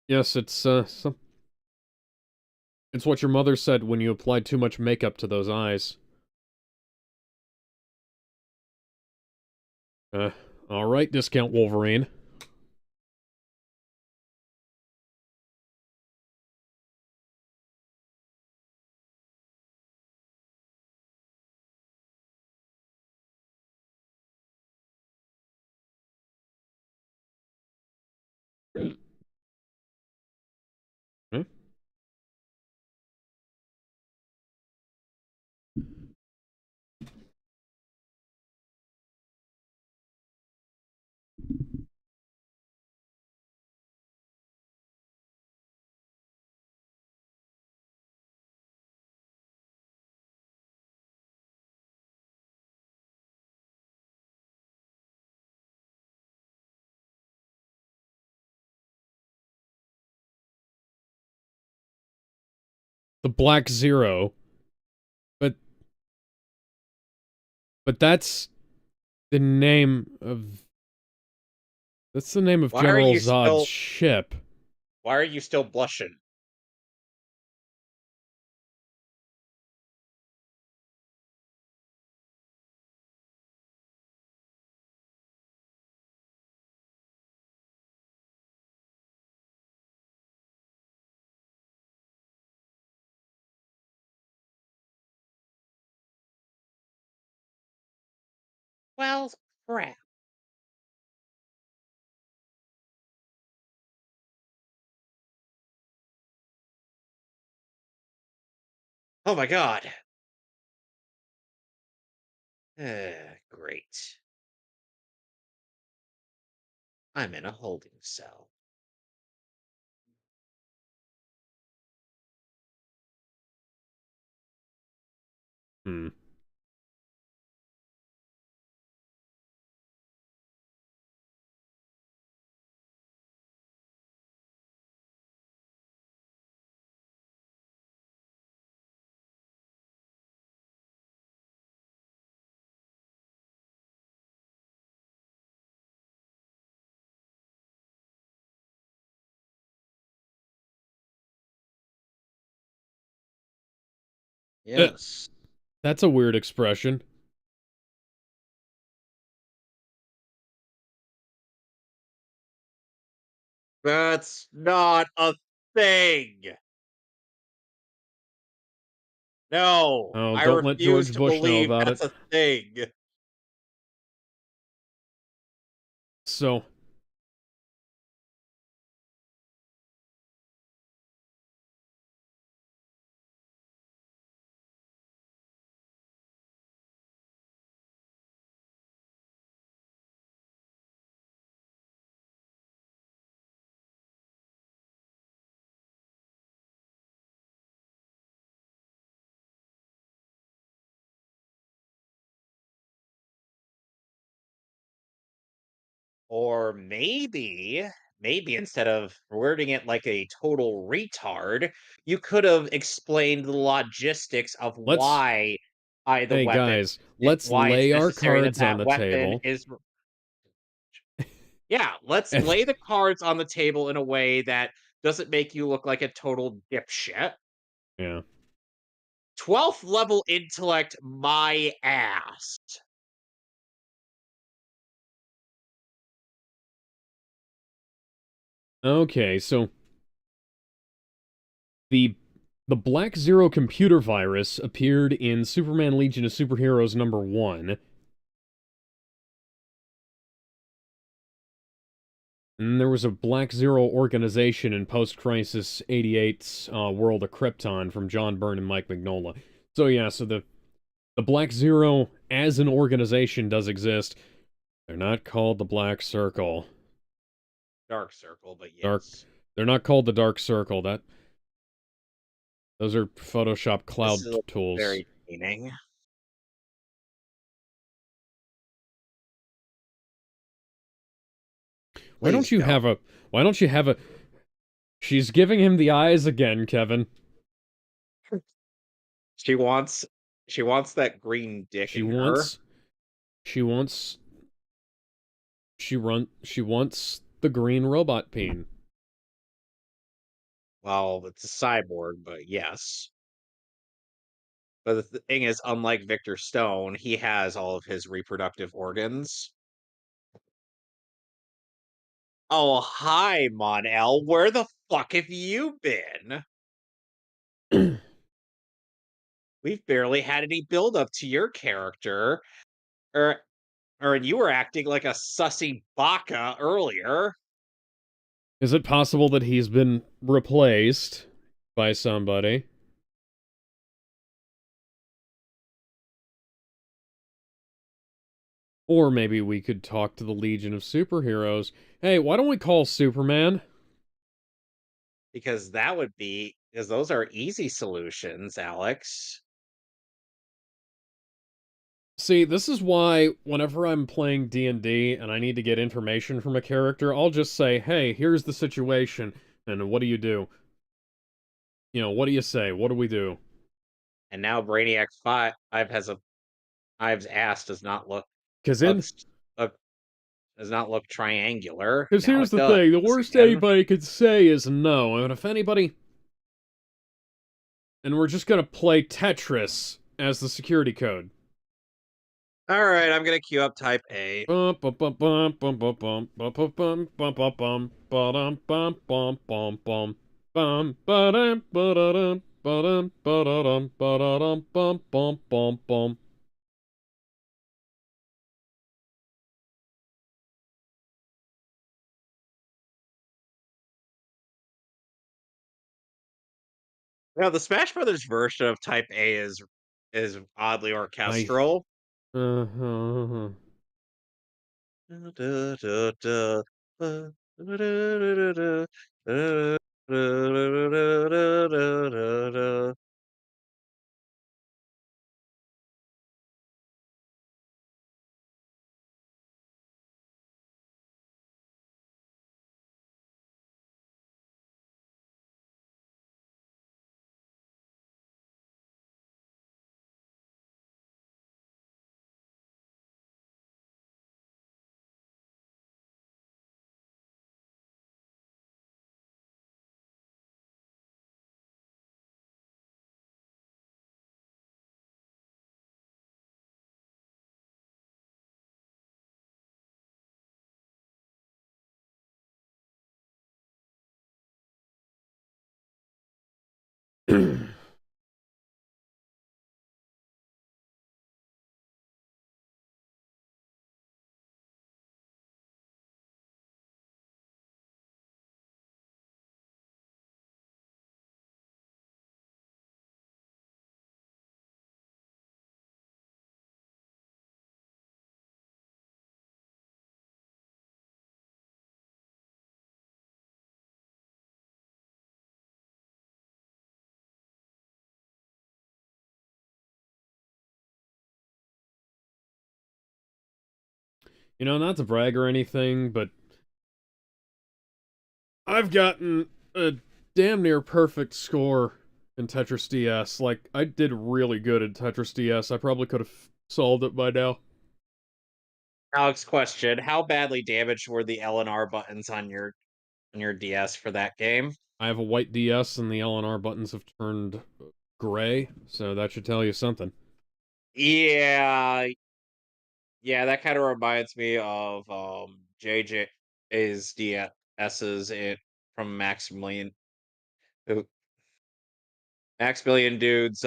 Yes, it's what your mother said when you applied too much makeup to those eyes. Uh, alright, Discount Wolverine. Huh? The Black Zero. But that's the name of Why are General you Zod's still ship. why are you still blushing? Well, crap. Oh my god. Great. I'm in a holding cell. Hmm. Uh, Yes. that's a weird expression. That's not a thing. No, Oh, I don't let refuse George to Bush know believe about that's it. a thing. So, Or maybe instead of wording it like a total retard, you could have explained the logistics of Let's why the Hey weapon guys, it let's why it's lay our necessary that cards on that the weapon table. is yeah, let's And lay the cards on the table in a way that doesn't make you look like a total dipshit. yeah. 12th level intellect my ass. Okay, so the the Black Zero computer virus appeared in Superman Legion of Superheroes #1. And there was a Black Zero organization in post-Crisis 88's World of Krypton from John Byrne and Mike Mignola. So yeah, so the Black Zero as an organization does exist. They're not called the Black Circle. Dark circle, but Dark. yes. They're not called the Dark Circle. Those are Photoshop This cloud is tools. very meaning. Why don't Please you don't. have a? Why don't you have a? She's giving him the eyes again, Kevin. She wants she wants that green dick She in her. wants. She wants. She wants the green robot peen. Well, it's a cyborg, but yes. But the thing is, unlike Victor Stone, he has all of his reproductive organs. Oh, hi, Mon-El. Where the fuck have you been? We've barely had any build up to your character. Or or you were acting like a sussy baka earlier. Is it possible that he's been replaced by somebody? Or maybe we could talk to the Legion of Superheroes. Hey, why don't we call Superman? Because those are easy solutions, Alex. See, this is why whenever I'm playing D&D and I need to get information from a character, I'll just say, "Hey, here's the situation, and what do you do? You know, what do you say? What do we do?" And now Brainiac 5 has a Ives' ass Cuz in looks look does not look triangular. cuz Now here's it the does thing, the worst again. anybody could say is no. And if anybody and we're just going to play Tetris as the security code. All right, I'm gonna queue up Type A. Bum bum bum bum bum bum bum bum bum bum bum bum bum ba-dum bum bum bum bum bum ba-dum ba-da-dum ba-dum ba-da-dum ba-da-dum bum bum bum bum. Now the Smash Brothers version of Type A is oddly I orchestral. uh-huh. You know, not to brag or anything, but I've gotten a damn near perfect score in Tetris DS. Like, I did really good in Tetris DS. I probably could have solved it by now. Alex question: how badly damaged were the L and R buttons on your DS for that game? I have a white DS and the L and R buttons have turned gray, so that should tell you something. Yeah, yeah, that kind of reminds me of JJ's DS's it from uh, Maximilian Dude's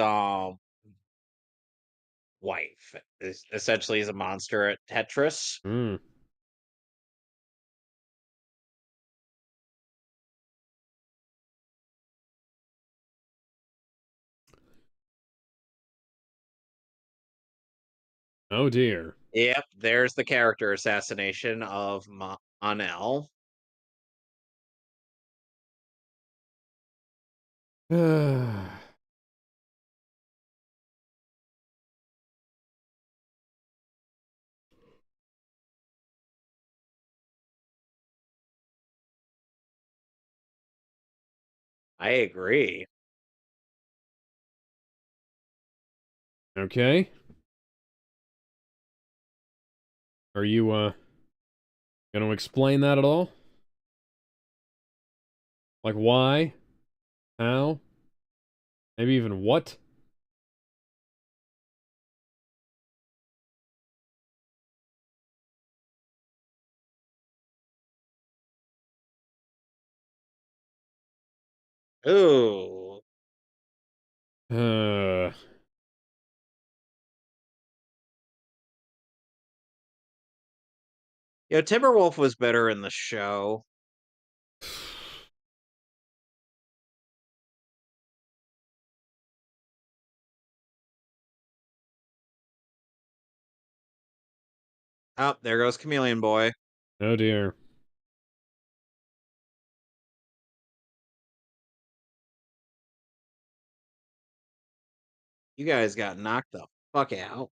wife is essentially is a monster at Tetris. Hmm. Oh dear. Yep, there's the character assassination of Monel. I agree. Okay. Are you, gonna explain that at all? Like, why? How? Maybe even what? Ooh. Uh, Timberwolf was better in the show. Oh, there goes Chameleon Boy. oh dear. You guys got knocked the fuck out.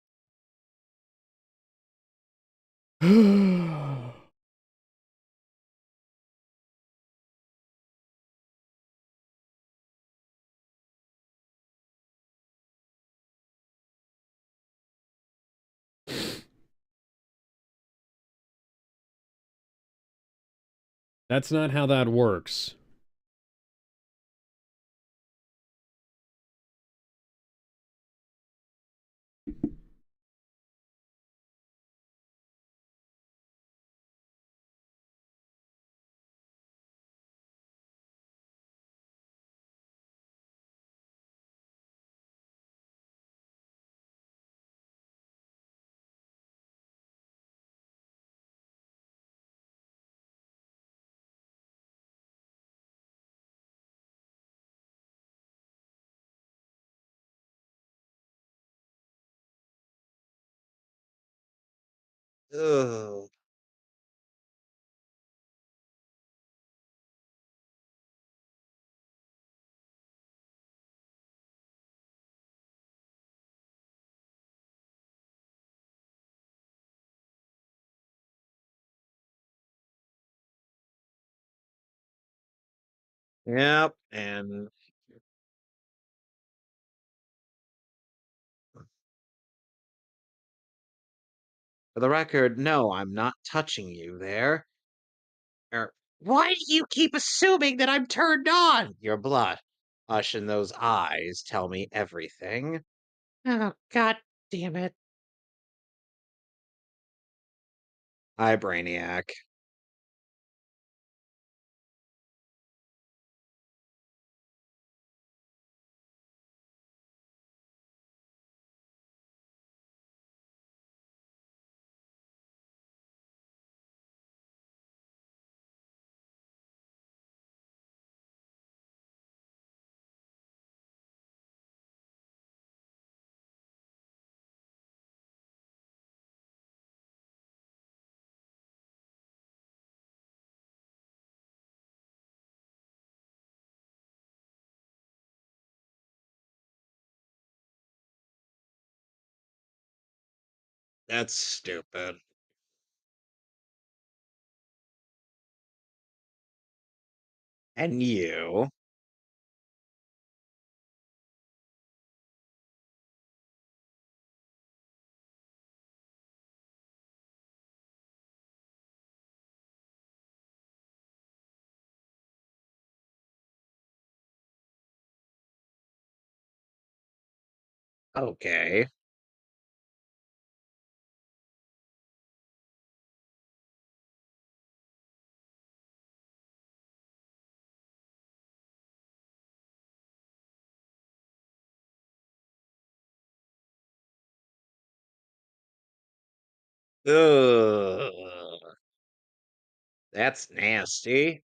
That's not how that works. Ugh. Yep, and for the record, no, I'm not touching you there. Why do you keep assuming that I'm turned on? Your blood, hush, and those eyes tell me everything. Oh, god damn it. Hi, Brainiac. That's stupid. And you. Okay. Ugh. That's nasty.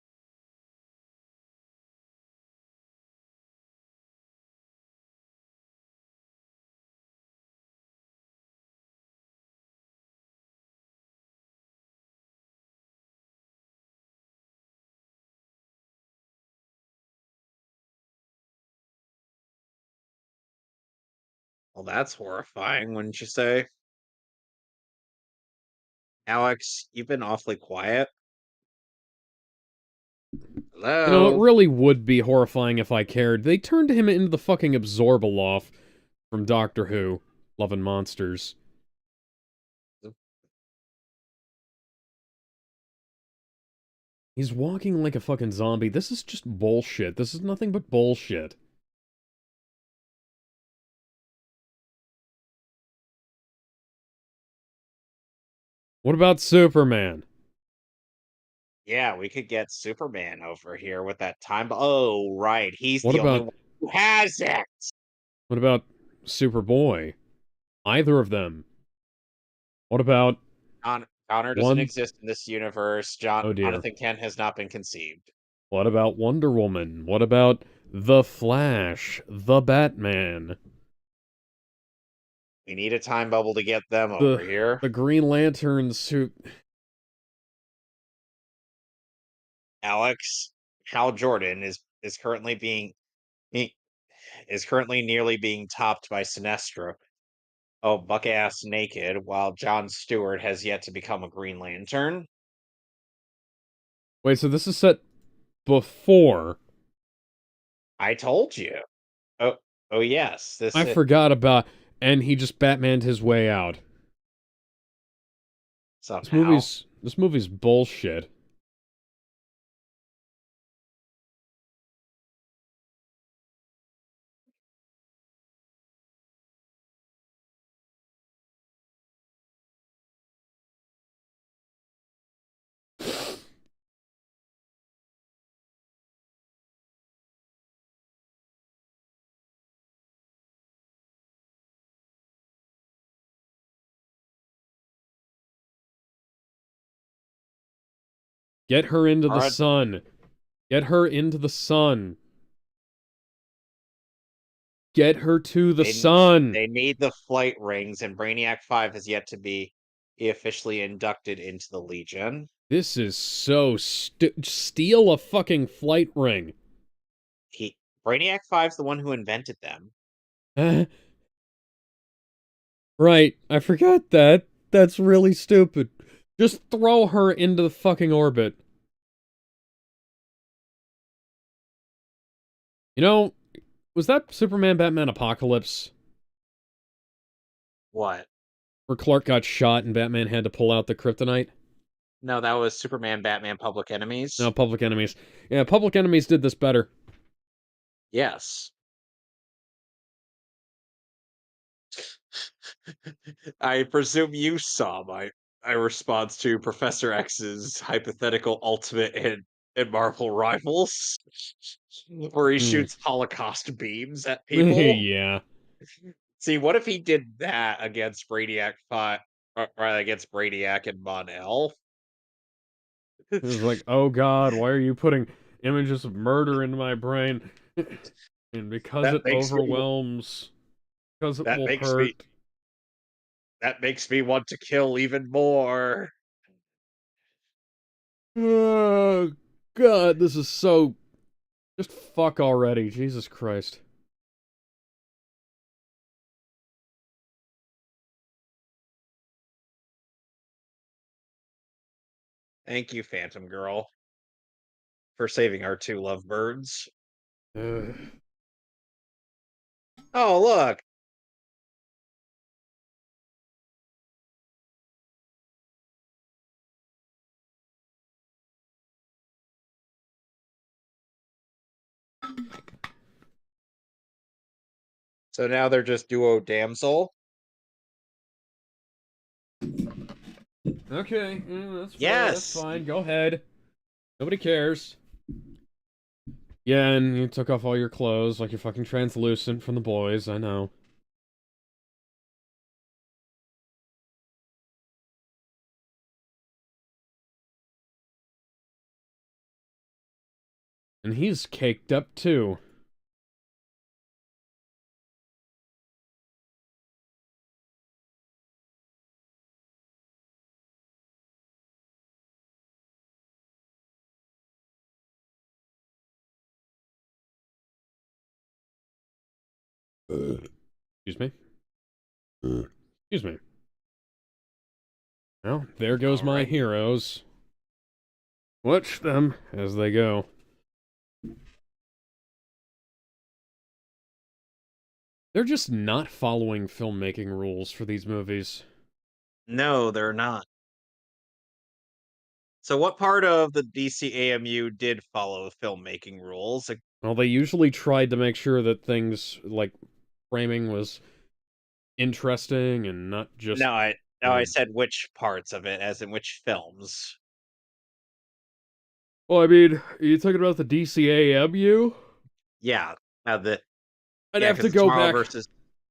Well, that's horrifying, wouldn't you say? Alex, you've been awfully quiet. You know, it Hello? really would be horrifying if I cared. They turned him into the fucking Absorbaloff from Doctor Who, Love and Monsters. He's walking like a fucking zombie. This is just bullshit. This is nothing but bullshit. What about Superman? Yeah, we could get Superman over here with that time. Oh, right. He's What the only about one who has it. what about Superboy? Either of them. What about Connor doesn't one exist in this universe. oh dear. Jonathan Kent has not been conceived. What about Wonder Woman? What about The Flash? The Batman? We need a time bubble to get them over The here. the Green Lantern suit. Alex, Hal Jordan is currently he- is currently nearly being topped by Sinestro. Oh, buck ass naked, while John Stewart has yet to become a Green Lantern. Wait, so this is set before. I told you. Oh, oh yes. I forgot about, and he just Batmaned his way out. This Somehow. movie's this movie's bullshit. Get her into All the right, sun. Get her into the sun. Get her to the they sun. they need the flight rings, and Brainiac 5 has yet to be officially inducted into the Legion. This is so steal a fucking flight ring. He Brainiac 5's the one who invented them. Right, I forgot that. That's really stupid. Just throw her into the fucking orbit. You know, was that Superman Batman Apocalypse? What? Where Clark got shot and Batman had to pull out the kryptonite? No, that was Superman, Batman, Public No, Enemies. Public Enemies. Yeah, Public Enemies did this better. Yes. I presume you saw my response to Professor X's hypothetical ultimate in Marvel Rivals, where he Hmm. shoots Holocaust beams at people. Yeah. See, what if he did that against Brainiac 5, or against Brainiac and Mon-El? It was like, oh god, why are you putting images of murder into my brain? And because That it makes me overwhelms, because it that will makes me hurt. that makes me want to kill even more. Oh god, this is so... Just fuck already, Jesus Christ. Thank you, Phantom Girl, for saving our two lovebirds. Ugh. Oh, look. So now they're just duo damsel. Okay, that's fair. That's Yes. fine. Go ahead. Nobody cares. Yeah, and you took off all your clothes like you're fucking translucent from the boys. I know. And he's caked up too. Excuse me. Excuse me. Well, there goes All my right. heroes. Watch them as they go. They're just not following filmmaking rules for these movies. No, they're not. So what part of the DCAMU did follow filmmaking rules? Well, they usually tried to make sure that things like framing was interesting and not just No, I said which parts of it, as in which films. Well, I mean, are you talking about the DCAMU? Yeah, the I'd yeah, have to because go back.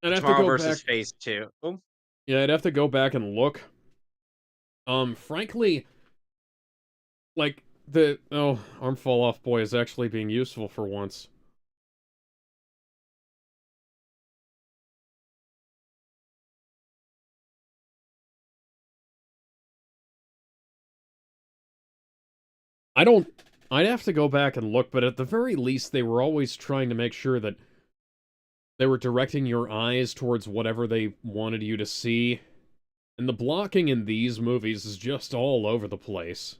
I'd have to Tomorrow go versus back. Phase Two. Oh, Yeah, I'd have to go back and look. Frankly, like arm fall off boy is actually being useful for once. I don't. I'd have to go back and look, but at the very least, they were always trying to make sure that they were directing your eyes towards whatever they wanted you to see. And the blocking in these movies is just all over the place.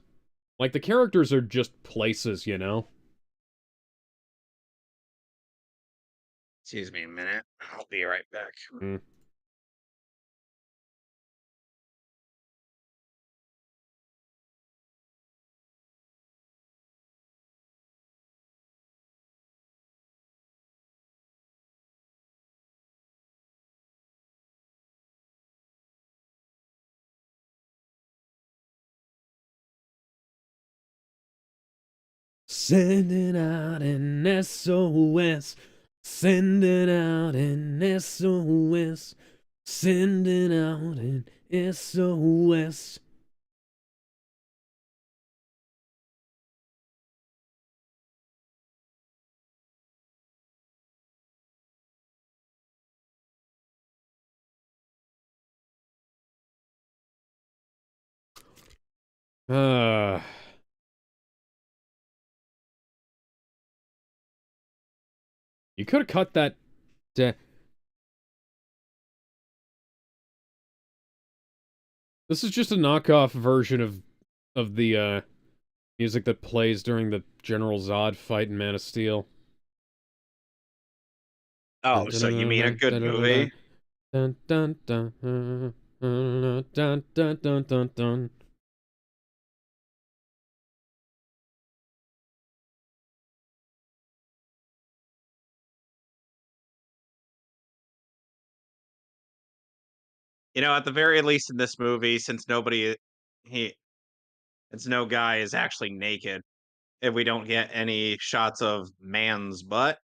Like, the characters are just places, you know? excuse me a minute. I'll be right back. Mm. Sending out an SOS. Sending out an SOS. Sending out an SOS. Uh, you could have cut that. This is just a knockoff version of the music that plays during the General Zod fight in Man of Steel. Oh, Dun, so you mean a dun, good dun, dun, dun, movie? dun, dun, dun, dun, dun, dun, dun, dun, dun. At the very least in this movie, since he, it's no guy is actually naked, and we don't get any shots of man's butt.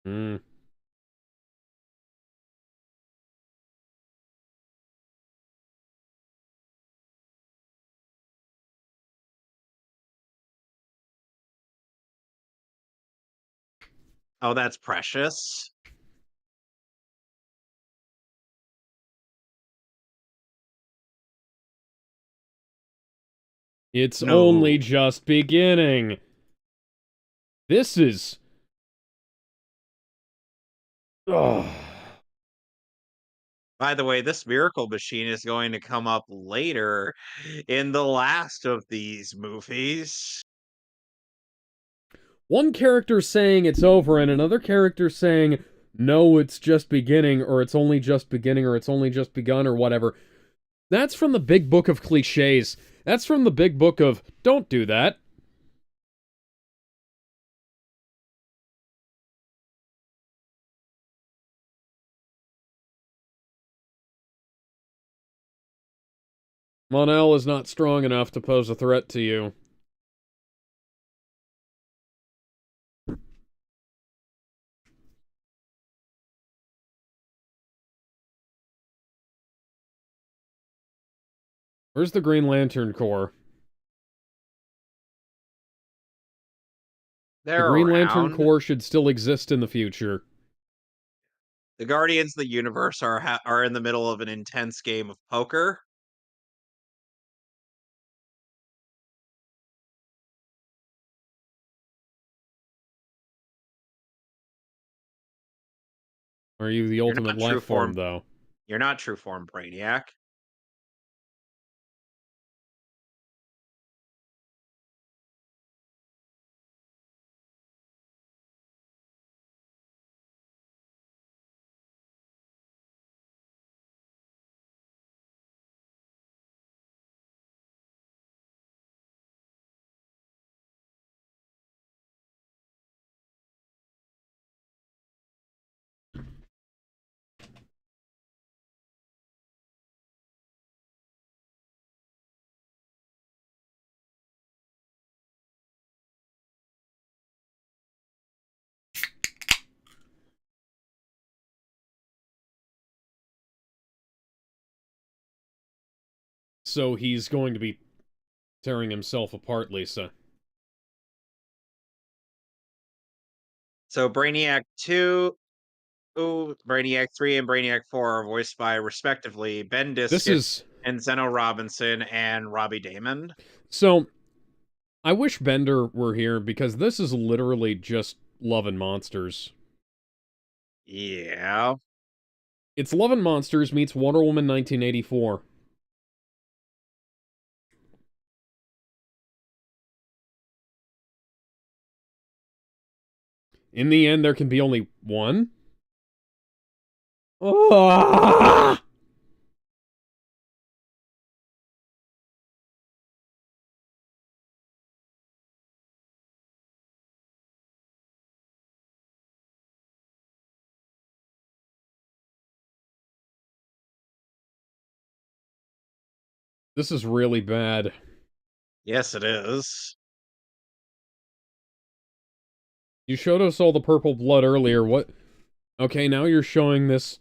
Mm. Oh, that's precious. It's only No. just beginning. This is. Ugh. By the way, this miracle machine is going to come up later in the last of these movies. one character saying it's over and another character saying, no, it's just beginning, or it's only just beginning, or it's only just begun, or whatever. That's from the big book of cliches. That's from the big book of, don't do that. Mon-El is not strong enough to pose a threat to you. Where's the Green Lantern Corps? The They're Green Lantern around. Corps should still exist in the future. The Guardians of the Universe are in the middle of an intense game of poker. Are you the You're ultimate not true life form, form. though? You're not true form Brainiac. So he's going to be tearing himself apart, Lisa. So Brainiac 2, Brainiac 3, and Brainiac 4 are voiced by, respectively, Ben This Diskus is... and Zeno Robinson and Robbie Damon. So, I wish Bender were here, because this is literally just Love and Monsters. Yeah. It's Love and Monsters meets Wonder Woman 1984. In the end, there can be only one? Ah! This is really bad. Yes, it is. You showed us all the purple blood earlier, what... Okay, now you're showing this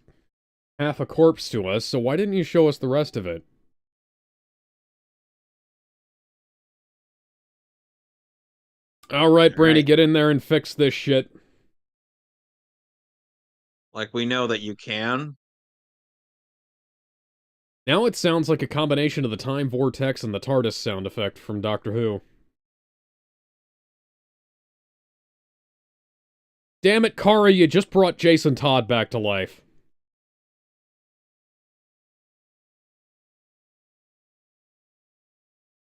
half a corpse to us, so why didn't you show us the rest of it? Alright, Brainy, Right. get in there and fix this shit. Like, we know that you can. Now it sounds like a combination of the Time Vortex and the TARDIS sound effect from Doctor Who. Damn it, Kara, you just brought Jason Todd back to life.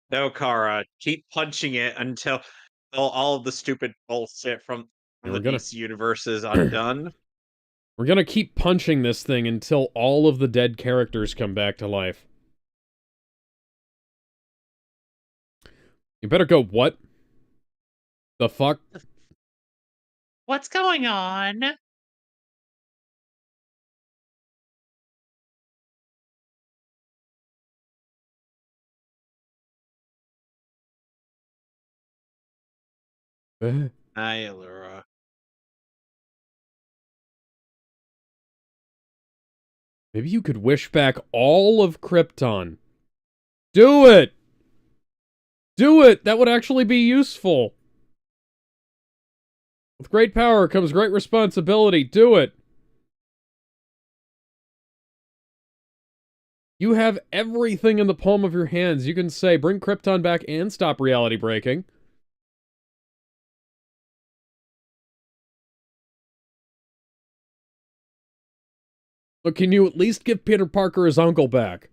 No, Kara, keep punching it until all of the stupid bullshit from Yeah, the we're gonna... DC universe is undone. We're gonna keep punching this thing until all of the dead characters come back to life. You better go, what? The fuck? What's going on? Hi, Laura. Maybe you could wish back all of Krypton. Do it! Do it! That would actually be useful. With great power comes great responsibility. Do it! You have everything in the palm of your hands. You can say, bring Krypton back and stop reality breaking. But can you at least give Peter Parker his uncle back?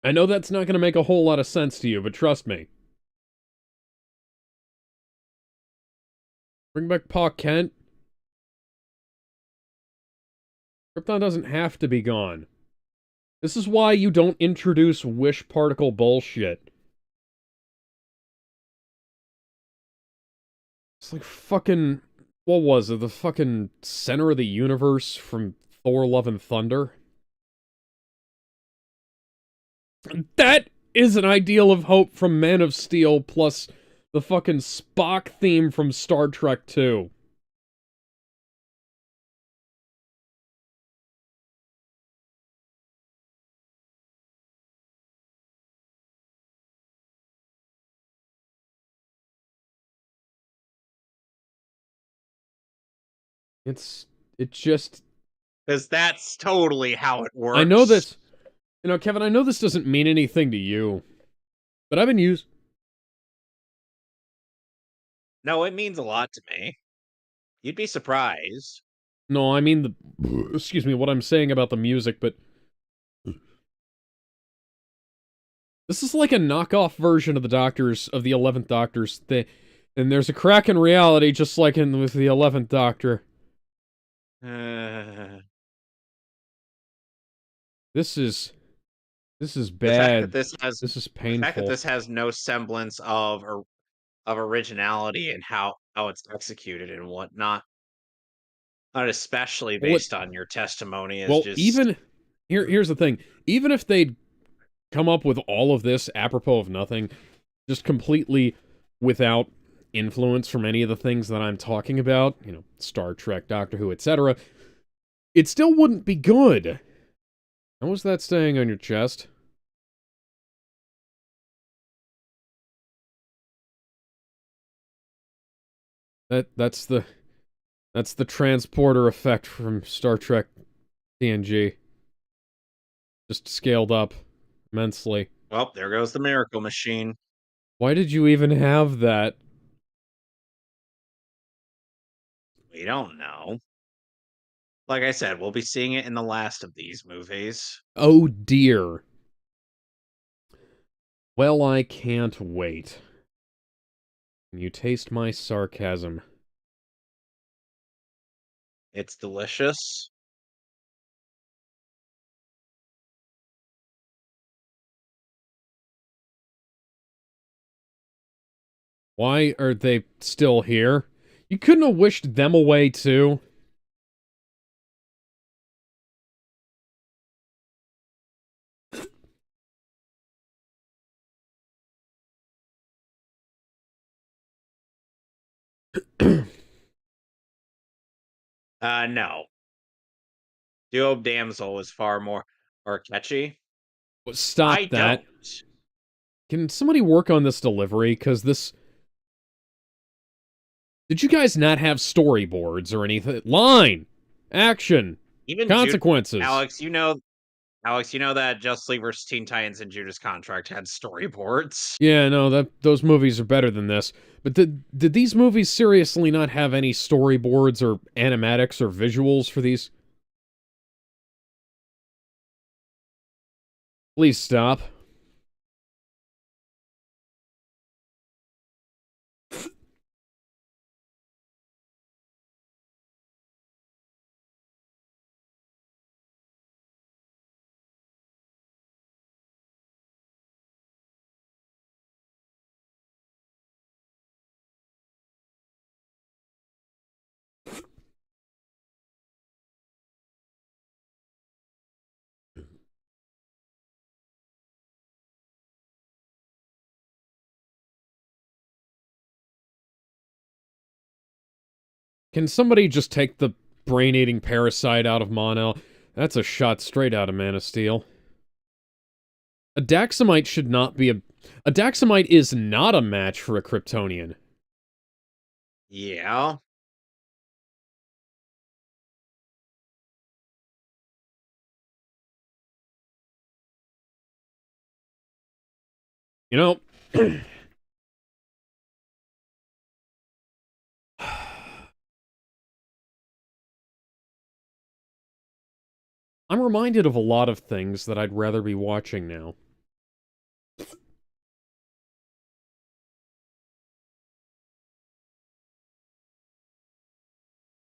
I know that's not going to make a whole lot of sense to you, but trust me. Bring back Pa Kent. Krypton doesn't have to be gone. This is why you don't introduce wish particle bullshit. It's like fucking... What was it? The fucking center of the universe from Thor Love and Thunder? That is an ideal of hope from Man of Steel plus the fucking Spock theme from Star Trek 2. It just... Because that's totally how it I know works. this... You know, Kevin, I know this doesn't mean anything to you, but I've been used... No, it means a lot to me. You'd be surprised. No, I mean the... Excuse me, what I'm saying about the music, but... This is like a knockoff version of the Doctor's... Of the 11th Doctor's thing. And there's a crack in reality, just like with the 11th Doctor. Uh, This is the fact that bad. this has This is the fact that painful. this has no semblance of originality and how it's executed and whatnot, not especially Well, based on your testimony, is well, just even here's the thing. Even if they'd come up with all of this apropos of nothing, just completely without influence from any of the things that I'm talking about, you know, Star Trek, Doctor Who, etc., it still wouldn't be good. How was that staying on your chest? That's the transporter effect from Star Trek TNG. Just scaled up immensely. well, there goes the miracle machine. Why did you even have that? We don't know. Like I said, we'll be seeing it in the last of these movies. Oh dear. Well, I can't wait. Can you taste my sarcasm? It's delicious. Why are they still here? You couldn't have wished them away too? No. Duo Damsel was far more catchy. Stop I that. don't. Can somebody work on this delivery? Because this... Did you guys not have storyboards or anything? Line! Action! Even Consequences! Alex, you know that Just League vs. Teen Titans and Judas Contract had storyboards. Yeah, no, those movies are better than this. But did these movies seriously not have any storyboards or animatics or visuals for these? Please stop. Can somebody just take the brain-eating parasite out of Mono? That's a shot straight out of Man of Steel. A Daxamite should not be a... A Daxamite is not a match for a Kryptonian. Yeah. You know... I'm reminded of a lot of things that I'd rather be watching now.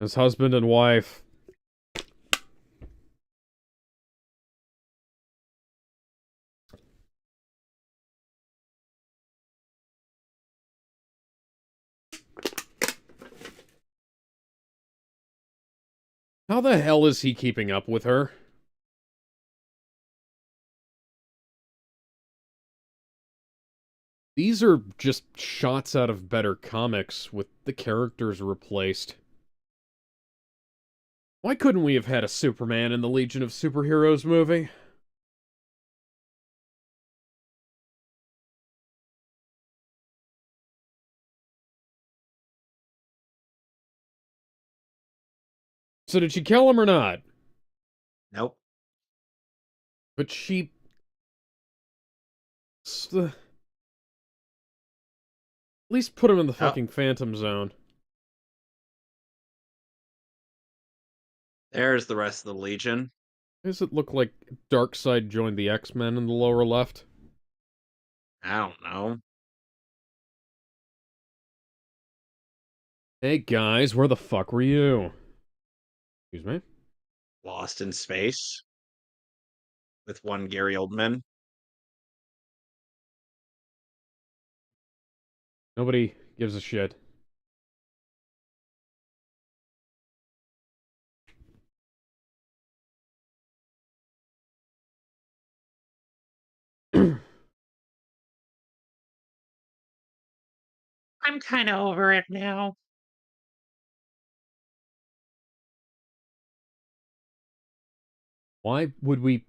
As husband and wife. How the hell is he keeping up with her? These are just shots out of better comics with the characters replaced. Why couldn't we have had a Superman in the Legion of Superheroes movie? So did she kill him or not? Nope. But she... At least put him in the Oh, fucking Phantom Zone. there's the rest of the Legion. Does it look like Darkseid joined the X-Men in the lower left? I don't know. Hey guys, where the fuck were you? Excuse me? Lost in Space with one Gary Oldman. Nobody gives a shit. I'm kind of over it now. Why would we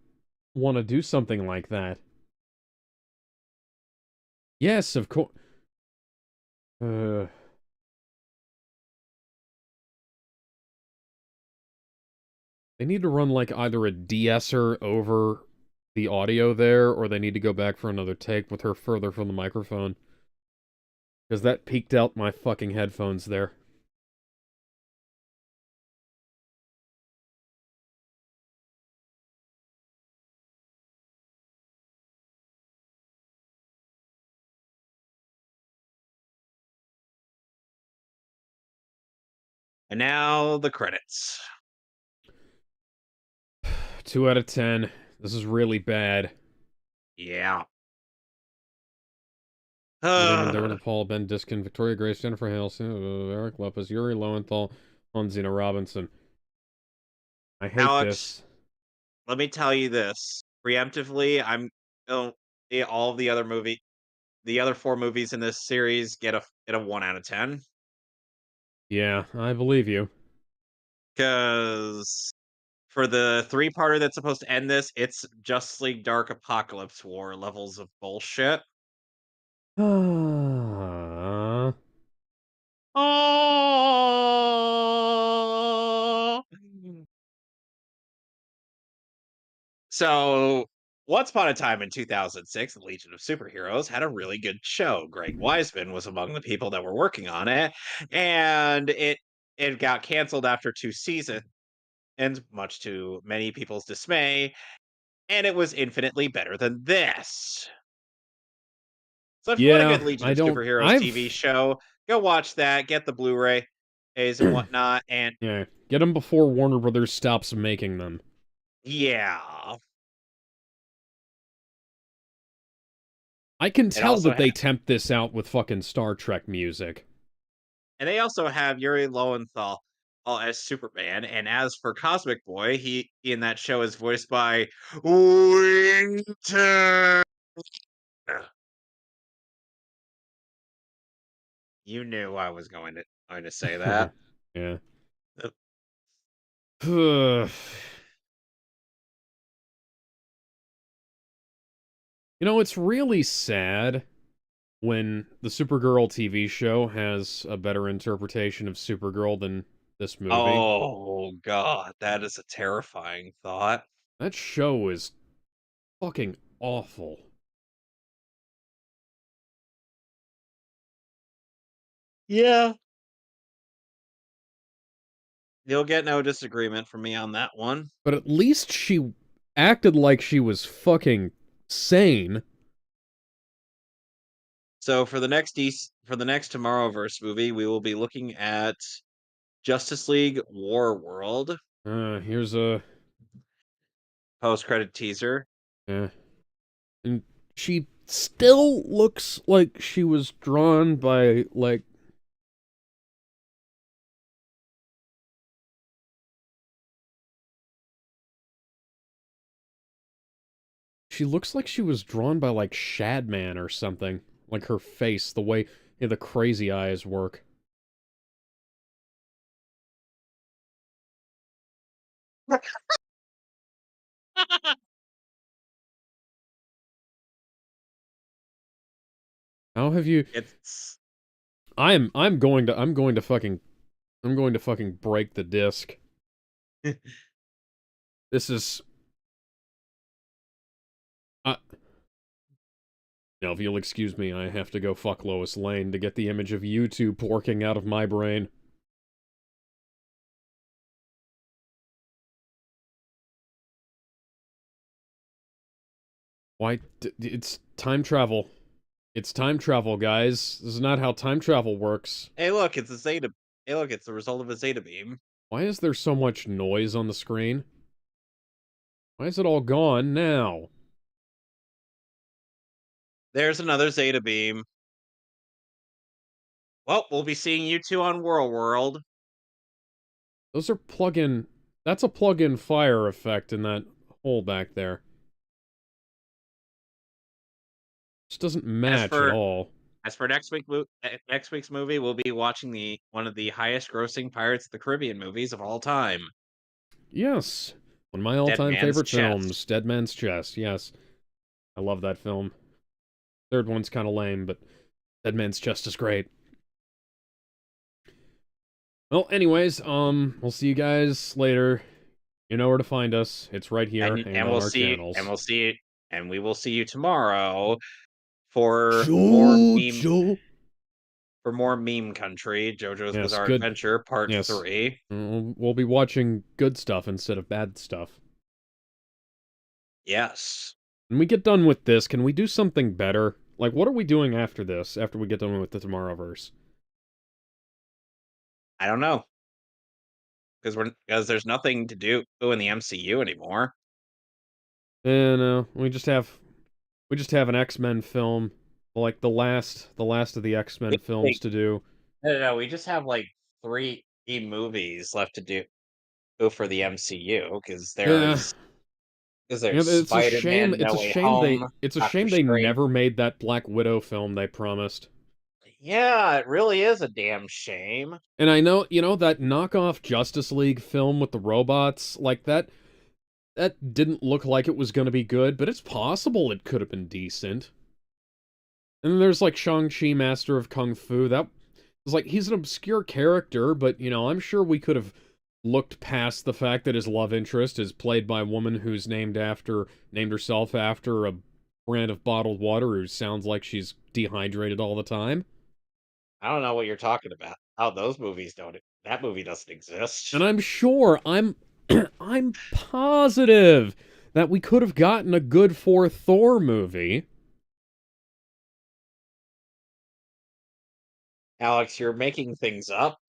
want to do something like that? Yes, of course. They need to run like either a de-esser over the audio there, or they need to go back for another take with her further from the microphone. Because that peaked out my fucking headphones there. And now the credits. 2 out of 10. This is really bad. Yeah. David Damon, Deborah Paul, Ben Diskin, Victoria Grace, Jennifer Hale, Eric Lopez, Yuri Lowenthal, Hansina Robinson. I hate Alex, this. let me tell you this. Preemptively, oh, all of the other four movies in this series get a 1 out of 10. Yeah, I believe you. Because for the three-parter that's supposed to end this, it's Justice League Dark Apocalypse War levels of bullshit. Ah. Oh! So, once upon a time in 2006, the Legion of Superheroes had a really good show. Greg Weisman was among the people that were working on it, and it got canceled after 2 seasons, and much to many people's dismay, and it was infinitely better than this. So if you want a good Yeah, Legion I of don't... Superheroes TV show, go watch that, get the Blu-rays and whatnot, and Yeah, get them before Warner Brothers stops making them. yeah. I can It tell also that they tempt this out with fucking Star Trek music. And they also have Yuri Lowenthal as Superman, and as for Cosmic Boy, he in that show is voiced by Winter. You knew I was going to say that. Yeah. Uh, You know, it's really sad when the Supergirl TV show has a better interpretation of Supergirl than this movie. Oh God, that is a terrifying thought. That show is fucking awful. Yeah, you'll get no disagreement from me on that one. But at least she acted like she was fucking sane. So for the next Tomorrowverse movie, we will be looking at Justice League War World Here's a... post-credit teaser. Eh. And she still looks like she was drawn by, like... She looks like she was drawn by, like, Shadman or something. Like, her face, the way the crazy eyes work. How have you... It's I'm going to fucking break the disc. This is... Now, if you'll excuse me, I have to go fuck Lois Lane to get the image of you two porking out of my brain. Why? It's time travel. It's time travel, guys. This is not how time travel works. hey, look, it's a Zeta. Hey, look, it's the result of a Zeta beam. Why is there so much noise on the screen? Why is it all gone now? There's another Zeta beam. Well, we'll be seeing you two on World World. Those are plug-in... That's a plug-in fire effect in that hole back there. Just doesn't As match at for all. next week's movie, we'll be watching one of the highest-grossing Pirates of the Caribbean movies of all time. Yes. One of my Dead all-time Man's favorite Chest. films, Dead Man's Chest, yes. I love that film. Third one's kind of lame, but Dead Man's Chest is great. Well, anyways, we'll see you guys later. You know where to find us. It's right here and on we'll our see channels. and we will see you tomorrow for Jojo. more meme country. JoJo's Yes, Bizarre good. Adventure Part Yes. 3. We'll be watching good stuff instead of bad stuff. Yes. When we get done with this, can we do something better? Like, what are we doing after this, after we get done with the Tomorrowverse? I don't know. Because there's nothing to do in the MCU anymore. No, we just have an X-Men film, like the last of the X-Men films to do. No, we just have like 3 movies left to do for the MCU because Yeah. there's It's a shame. Spider-Man No Way Home, It's a Doctor shame they Strange. never made that Black Widow film they promised. Yeah, it really is a damn shame. And I know, that knockoff Justice League film with the robots, like that didn't look like it was going to be good, but it's possible it could have been decent. And then there's like Shang-Chi, Master of Kung Fu. That was like, he's an obscure character, but, I'm sure we could have looked past the fact that his love interest is played by a woman who's named herself after a brand of bottled water who sounds like she's dehydrated all the time. I don't know what you're talking about. Oh, those movies don't. That movie doesn't exist. And I'm I'm positive that we could have gotten a good fourth Thor movie. Alex, you're making things up.